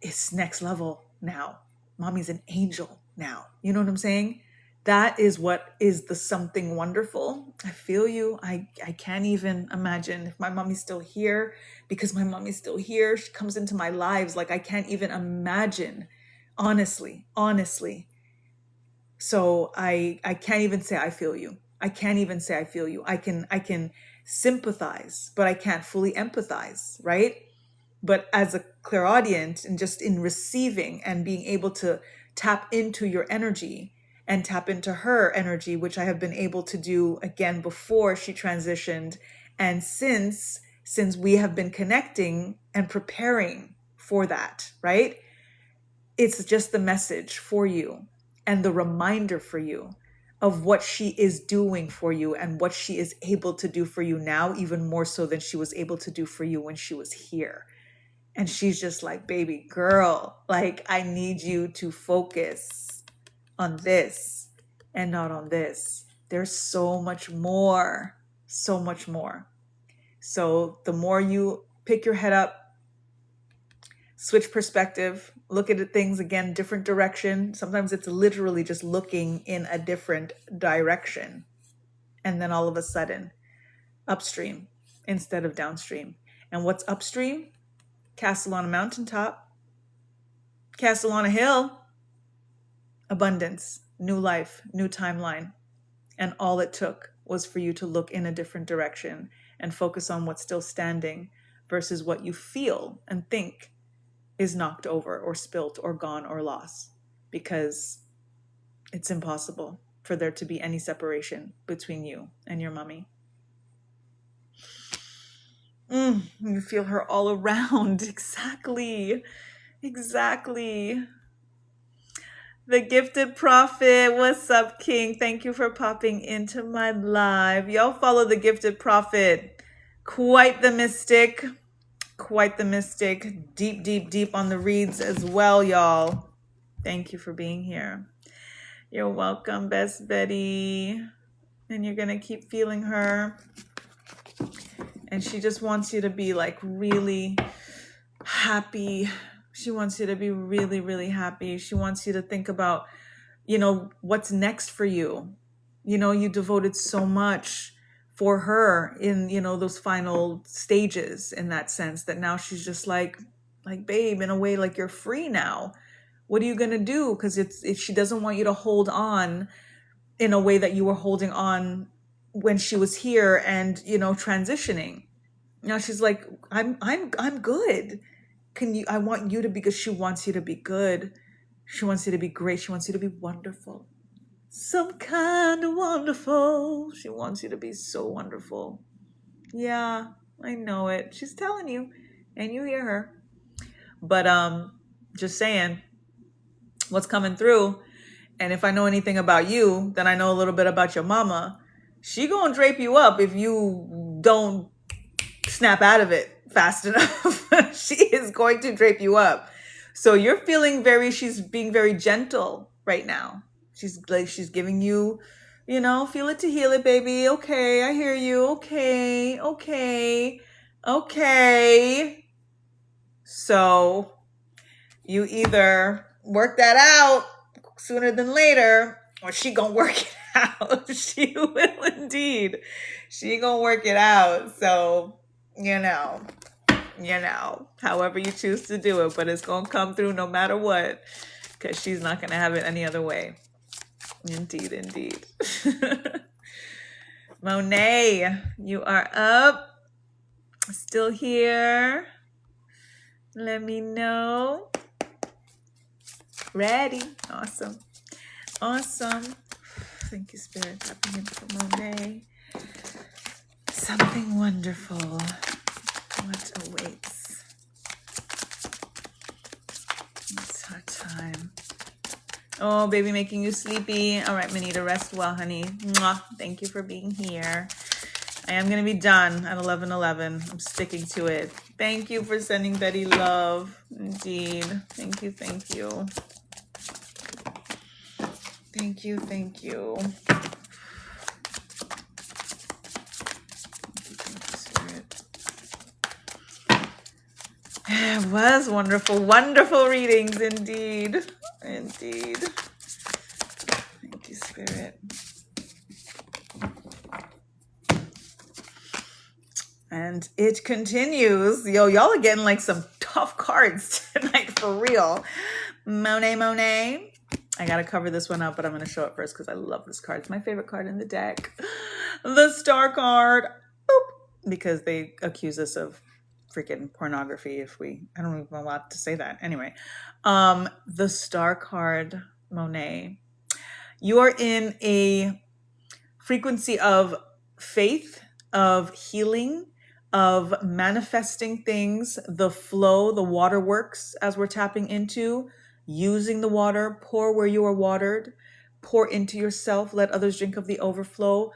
it's next level now. Mommy's an angel now. You know what I'm saying? That is what is the something wonderful. I feel you. I can't even imagine if my mommy's still here, because my mommy's still here. She comes into my lives. Like, I can't even imagine, honestly. So I can't even say I feel you. I can't even say I feel you. I can sympathize, but I can't fully empathize, right? But as a clairaudient, and just in receiving and being able to tap into your energy and tap into her energy, which I have been able to do again before she transitioned, and since we have been connecting and preparing for that, right? It's just the message for you and the reminder for you of what she is doing for you and what she is able to do for you now, even more so than she was able to do for you when she was here. And she's just like, baby girl, like, I need you to focus on this and not on this. There's so much more, so much more. So the more you pick your head up, switch perspective, look at things again, different direction. Sometimes it's literally just looking in a different direction. And then all of a sudden, upstream instead of downstream. And what's upstream? Castle on a mountaintop, castle on a hill, abundance, new life, new timeline. And all it took was for you to look in a different direction and focus on what's still standing versus what you feel and think is knocked over or spilt or gone or lost, because it's impossible for there to be any separation between you and your mommy. You feel her all around. Exactly. The Gifted Prophet. What's up, King? Thank you for popping into my live. Y'all follow the Gifted Prophet. Quite the mystic. Deep on the reads as well, y'all. Thank you for being here. You're welcome, Best Betty. And you're going to keep feeling her. And she just wants you to be like really happy. She wants you to be really, really happy. She wants you to think about, what's next for you. You devoted so much for her in, those final stages, in that sense, that now she's just like, babe, in a way, like, you're free now. What are you going to do? Because she doesn't want you to hold on in a way that you were holding on when she was here and, transitioning. Now she's like, I'm good. I want you to be good. She wants you to be good. She wants you to be great. She wants you to be wonderful. Some kind of wonderful. She wants you to be so wonderful. Yeah, I know it. She's telling you, and you hear her. But just saying what's coming through. And if I know anything about you, then I know a little bit about your mama. She gonna drape you up if you don't snap out of it fast enough. She is going to drape you up. So you're feeling she's being very gentle right now. She's giving you, feel it to heal it, baby. Okay, I hear you. Okay. So you either work that out sooner than later, or she gonna work it out. She will indeed. She gonna work it out. So, however you choose to do it, but it's gonna come through no matter what, because she's not gonna have it any other way. Indeed. Monet, you are up. Still here. Let me know. Ready. Awesome. Thank you, Spirit. Tapping in for Monet. Something wonderful. What awaits? It's our time. Oh, baby, making you sleepy. All right, Manita, rest well, honey. Mwah. Thank you for being here. I am going to be done at 11:11. I'm sticking to it. Thank you for sending Betty love. Indeed. Thank you. Thank you. Thank you. Thank you. It was wonderful, wonderful readings indeed. Indeed. Thank you, Spirit. And it continues. Yo, y'all are getting like some tough cards tonight for real. Monet. I gotta cover this one up, but I'm gonna show it first because I love this card. It's my favorite card in the deck. The Star card. Boop. Because they accuse us of freaking pornography I don't even allowed to say that. Anyway, the Star card, Monet. You are in a frequency of faith, of healing, of manifesting things, the flow, the waterworks as we're tapping into, using the water, pour where you are watered, pour into yourself, let others drink of the overflow,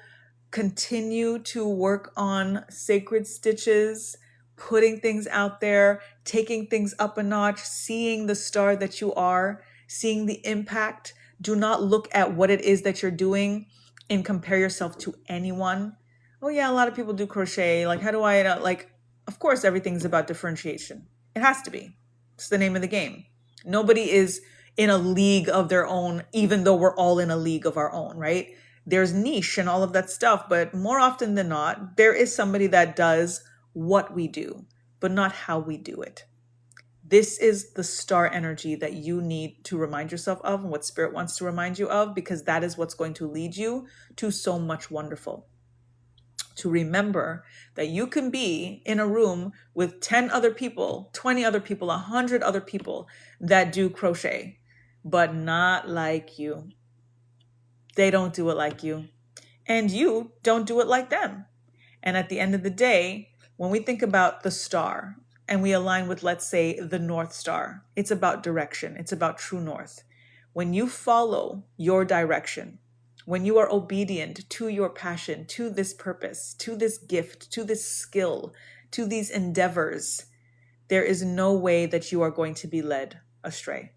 continue to work on sacred stitches, putting things out there, taking things up a notch, seeing the star that you are, seeing the impact. Do not look at what it is that you're doing and compare yourself to anyone. Oh yeah, a lot of people do crochet. Like, how do I, of course, everything's about differentiation. It has to be. It's the name of the game. Nobody is in a league of their own, even though we're all in a league of our own, right? There's niche and all of that stuff, but more often than not, there is somebody that does what we do, but not how we do it. This is the star energy that you need to remind yourself of and what Spirit wants to remind you of, because that is what's going to lead you to so much wonderful. To remember that you can be in a room with 10 other people, 20 other people, 100 other people that do crochet, but not like you. They don't do it like you. And you don't do it like them. And at the end of the day, when we think about the star and we align with, let's say, the North Star, it's about direction. It's about true north. When you follow your direction, when you are obedient to your passion, to this purpose, to this gift, to this skill, to these endeavors, there is no way that you are going to be led astray.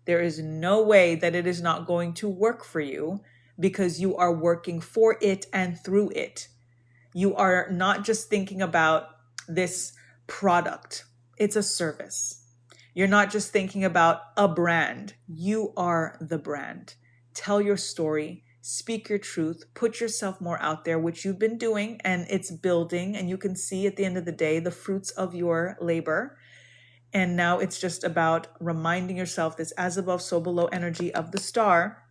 There is no way that it is not going to work for you because you are working for it and through it. You are not just thinking about this product. It's a service. You're not just thinking about a brand. You are the brand. Tell your story, speak your truth, put yourself more out there, which you've been doing, and it's building, and you can see at the end of the day the fruits of your labor. And now it's just about reminding yourself this as above, so below energy of the star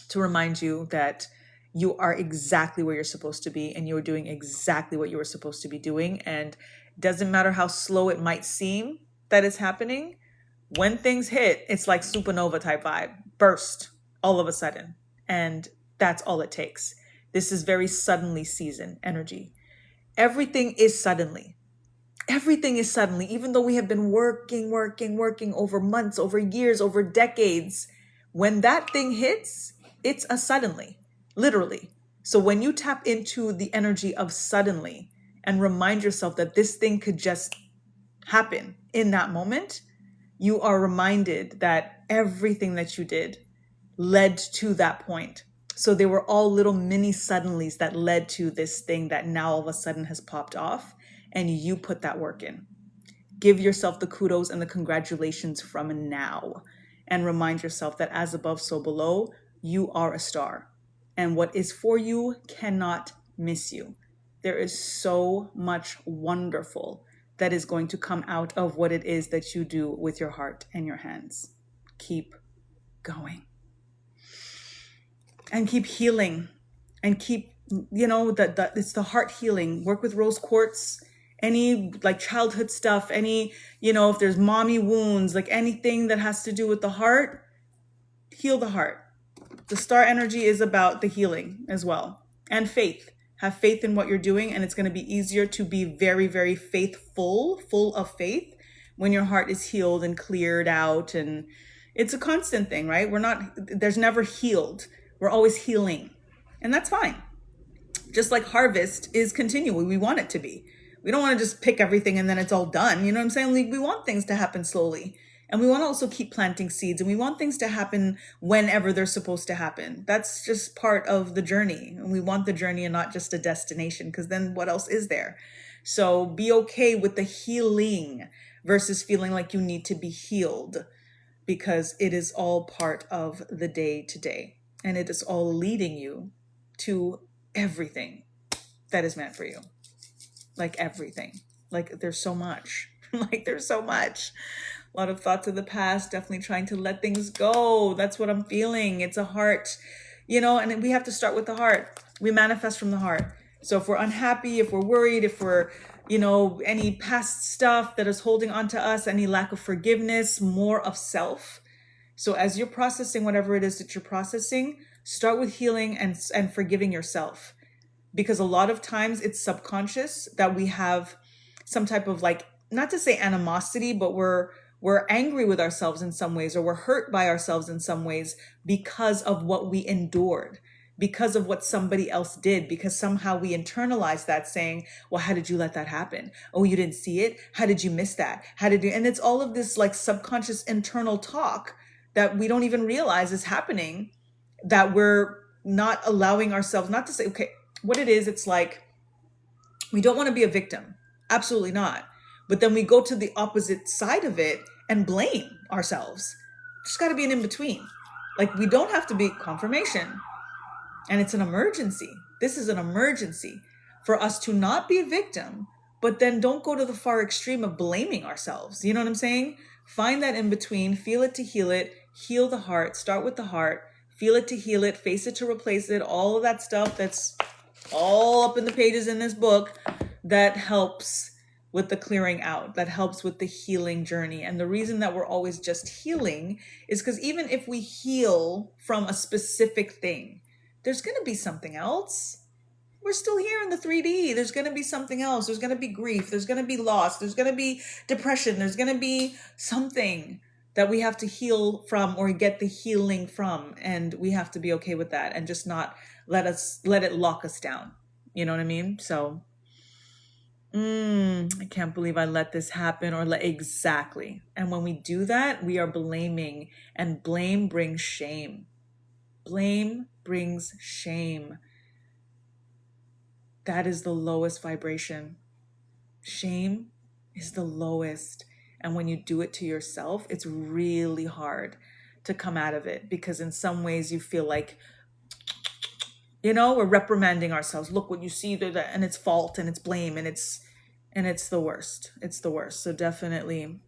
to remind you that you are exactly where you're supposed to be and you're doing exactly what you were supposed to be doing. And it doesn't matter how slow it might seem that it's happening. When things hit, it's like supernova type vibe, burst all of a sudden. And that's all it takes. This is very suddenly season energy. Everything is suddenly. Everything is suddenly, even though we have been working over months, over years, over decades. When that thing hits, it's a suddenly, literally. So when you tap into the energy of suddenly and remind yourself that this thing could just happen in that moment, you are reminded that everything that you did led to that point. So they were all little mini suddenlies that led to this thing that now all of a sudden has popped off, and you put that work in. Give yourself the kudos and the congratulations from now, and remind yourself that as above, so below, you are a star, and what is for you cannot miss you. There is so much wonderful that is going to come out of what it is that you do with your heart and your hands. Keep going. And keep healing. And keep, it's the heart healing. Work with rose quartz. Any like childhood stuff, any, if there's mommy wounds, like anything that has to do with the heart, heal the heart. The star energy is about the healing as well. And faith. Have faith in what you're doing, and it's going to be easier to be very, very faithful, full of faith, when your heart is healed and cleared out. And it's a constant thing, right? There's never healed. We're always healing. And that's fine. Just like harvest is continual. We want it to be. We don't want to just pick everything and then it's all done. You know what I'm saying? Like, we want things to happen slowly. And we want to also keep planting seeds, and we want things to happen whenever they're supposed to happen. That's just part of the journey. And we want the journey and not just a destination, because then what else is there? So be okay with the healing versus feeling like you need to be healed, because it is all part of the day to day. And it is all leading you to everything that is meant for you. Like everything. Like there's so much. Like there's so much. A lot of thoughts of the past, definitely trying to let things go. That's what I'm feeling. It's a heart, and we have to start with the heart. We manifest from the heart. So if we're unhappy, if we're worried, if we're, any past stuff that is holding on to us, any lack of forgiveness, more of self. So as you're processing whatever it is that you're processing, start with healing and forgiving yourself. Because a lot of times it's subconscious that we have some type of, like, not to say animosity, but we're angry with ourselves in some ways, or we're hurt by ourselves in some ways because of what we endured, because of what somebody else did, because somehow we internalize that, saying, well, how did you let that happen? Oh, you didn't see it? How did you miss that? And it's all of this like subconscious internal talk that we don't even realize is happening, that we're not allowing ourselves, not to say, okay, what it is, it's like, we don't want to be a victim. Absolutely not. But then we go to the opposite side of it and blame ourselves. There's got to be an in-between. Like, we don't have to be confirmation. And it's an emergency. This is an emergency for us to not be a victim, but then don't go to the far extreme of blaming ourselves. You know what I'm saying? Find that in-between, feel it to heal it, heal the heart, start with the heart, feel it to heal it, face it to replace it, all of that stuff that's all up in the pages in this book that helps with the clearing out, that helps with the healing journey. And the reason that we're always just healing is because even if we heal from a specific thing, there's going to be something else. We're still here in the 3D. There's going to be something else. There's going to be grief. There's going to be loss. There's going to be depression. There's going to be something that we have to heal from or get the healing from. And we have to be okay with that and just not let it lock us down. You know what I mean? So I can't believe I let this happen, or exactly. And when we do that, we are blaming, and blame brings shame. Blame brings shame. That is the lowest vibration. Shame is the lowest. And when you do it to yourself, it's really hard to come out of it, because in some ways you feel like, we're reprimanding ourselves. Look what you see, and it's fault and it's blame and it's the worst. It's the worst. So definitely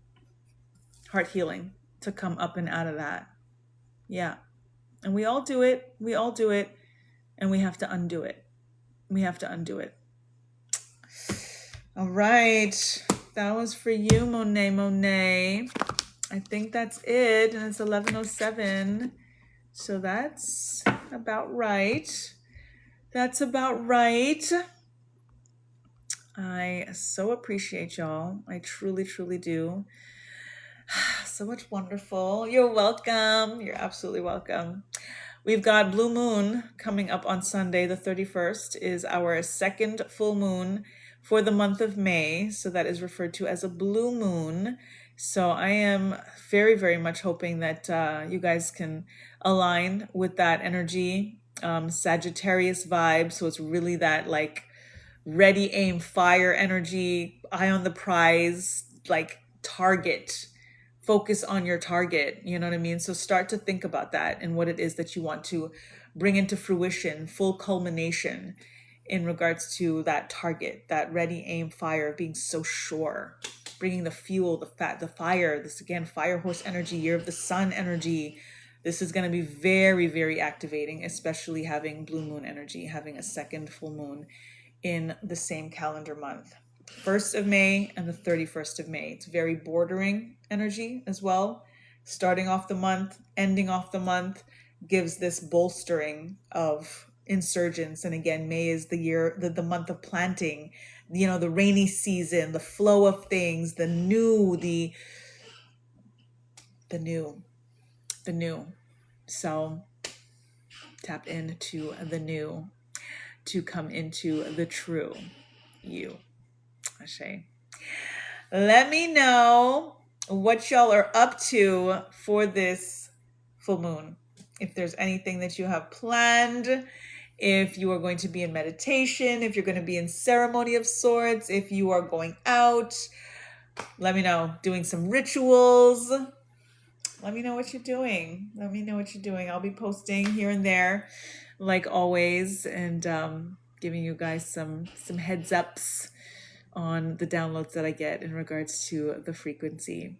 heart healing to come up and out of that. Yeah. And we all do it. We all do it. And we have to undo it. We have to undo it. All right. That was for you, Monet. I think that's it. And it's 11:07. So that's about right. That's about right. I so appreciate y'all. I truly, truly do. So much wonderful. You're welcome. You're absolutely welcome. We've got Blue Moon coming up on Sunday. The 31st is our second full moon for the month of May. So that is referred to as a blue moon. So I am very, very much hoping that you guys can align with that energy. Sagittarius vibe. So it's really that like ready, aim, fire energy, eye on the prize, like target. Focus on your target, you know what I mean? So start to think about that and what it is that you want to bring into fruition, full culmination in regards to that target, that ready, aim, fire, being so sure, bringing the fuel, the fire, this again, fire horse energy, year of the sun energy. This is going to be very, very activating, especially having blue moon energy, having a second full moon in the same calendar month. 1st of May and the 31st of May. It's very bordering energy as well. Starting off the month, ending off the month gives this bolstering of insurgence. And again, May is the month of planting, the rainy season, the flow of things, the new. So tap into the new. to come into the true you. Ashe. Let me know what y'all are up to for this full moon. If there's anything that you have planned, if you are going to be in meditation, if you're going to be in ceremony of sorts, if you are going out, let me know. Doing some rituals. Let me know what you're doing. Let me know what you're doing. I'll be posting here and there, like always, and giving you guys some heads ups on the downloads that I get in regards to the frequency.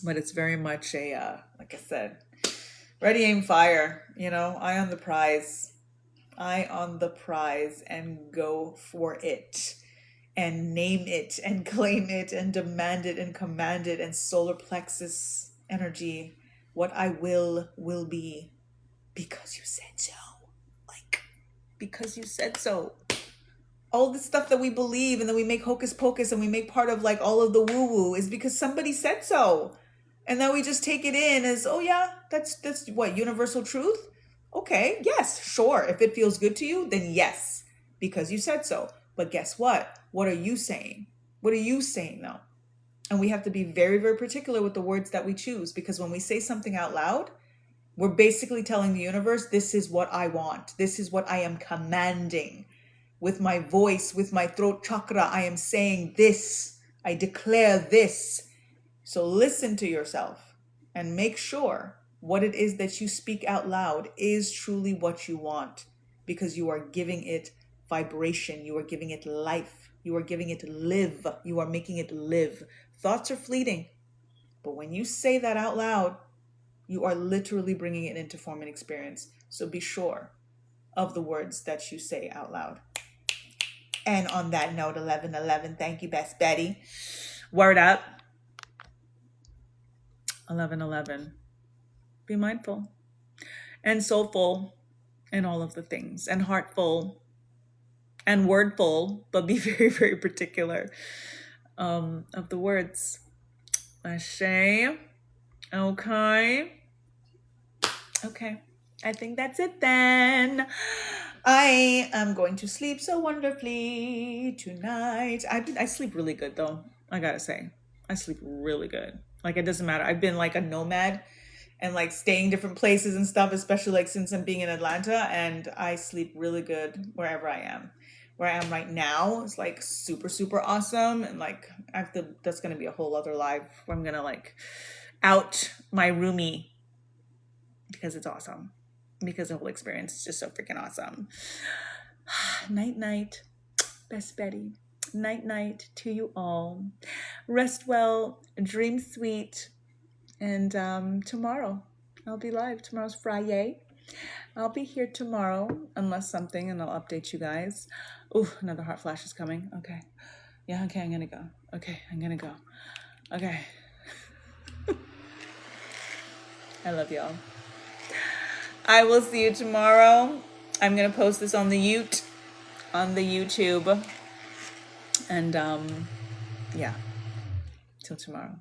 But it's very much a, like I said, ready, aim, fire. You know, eye on the prize. Eye on the prize and go for it. And name it and claim it and demand it and command it, and solar plexus energy, what I will be, because you said so. Like, because you said so. All the stuff that we believe and then we make hocus pocus and we make part of like all of the woo woo is because somebody said so. And then we just take it in as, oh yeah, that's what, universal truth? Okay, yes, sure. If it feels good to you, then yes, because you said so. But guess what? What are you saying? What are you saying though? And we have to be very, very particular with the words that we choose, because when we say something out loud, we're basically telling the universe, this is what I want. This is what I am commanding. With my voice, with my throat chakra, I am saying this. I declare this. So listen to yourself and make sure what it is that you speak out loud is truly what you want, because you are giving it vibration. You are giving it life. You are giving it live. You are making it live. Thoughts are fleeting, but when you say that out loud, you are literally bringing it into form and experience. So be sure of the words that you say out loud. And on that note, 1111, thank you, Best Betty. Word up. 1111. Be mindful and soulful and all of the things, and heartful and wordful, but be very, very particular of the words. Ashe. Okay. Okay. I think that's it then. I am going to sleep so wonderfully tonight. I sleep really good though. I gotta say, I sleep really good. Like, it doesn't matter. I've been like a nomad and like staying different places and stuff, especially like since I'm being in Atlanta, and I sleep really good wherever I am. Where I am right now is like super, super awesome. And like, that's going to be a whole other live where I'm going to like out my roomie, because it's awesome. Because the whole experience is just so freaking awesome. Night, night, Best Betty. Night, night to you all. Rest well, dream sweet. And tomorrow I'll be live. Tomorrow's Friday. I'll be here tomorrow, unless something, and I'll update you guys. Ooh, another heart flash is coming. Okay. Yeah, okay, I'm gonna go. Okay, I'm gonna go. Okay. I love y'all. I will see you tomorrow. I'm gonna post this on the YouTube. And yeah, till tomorrow.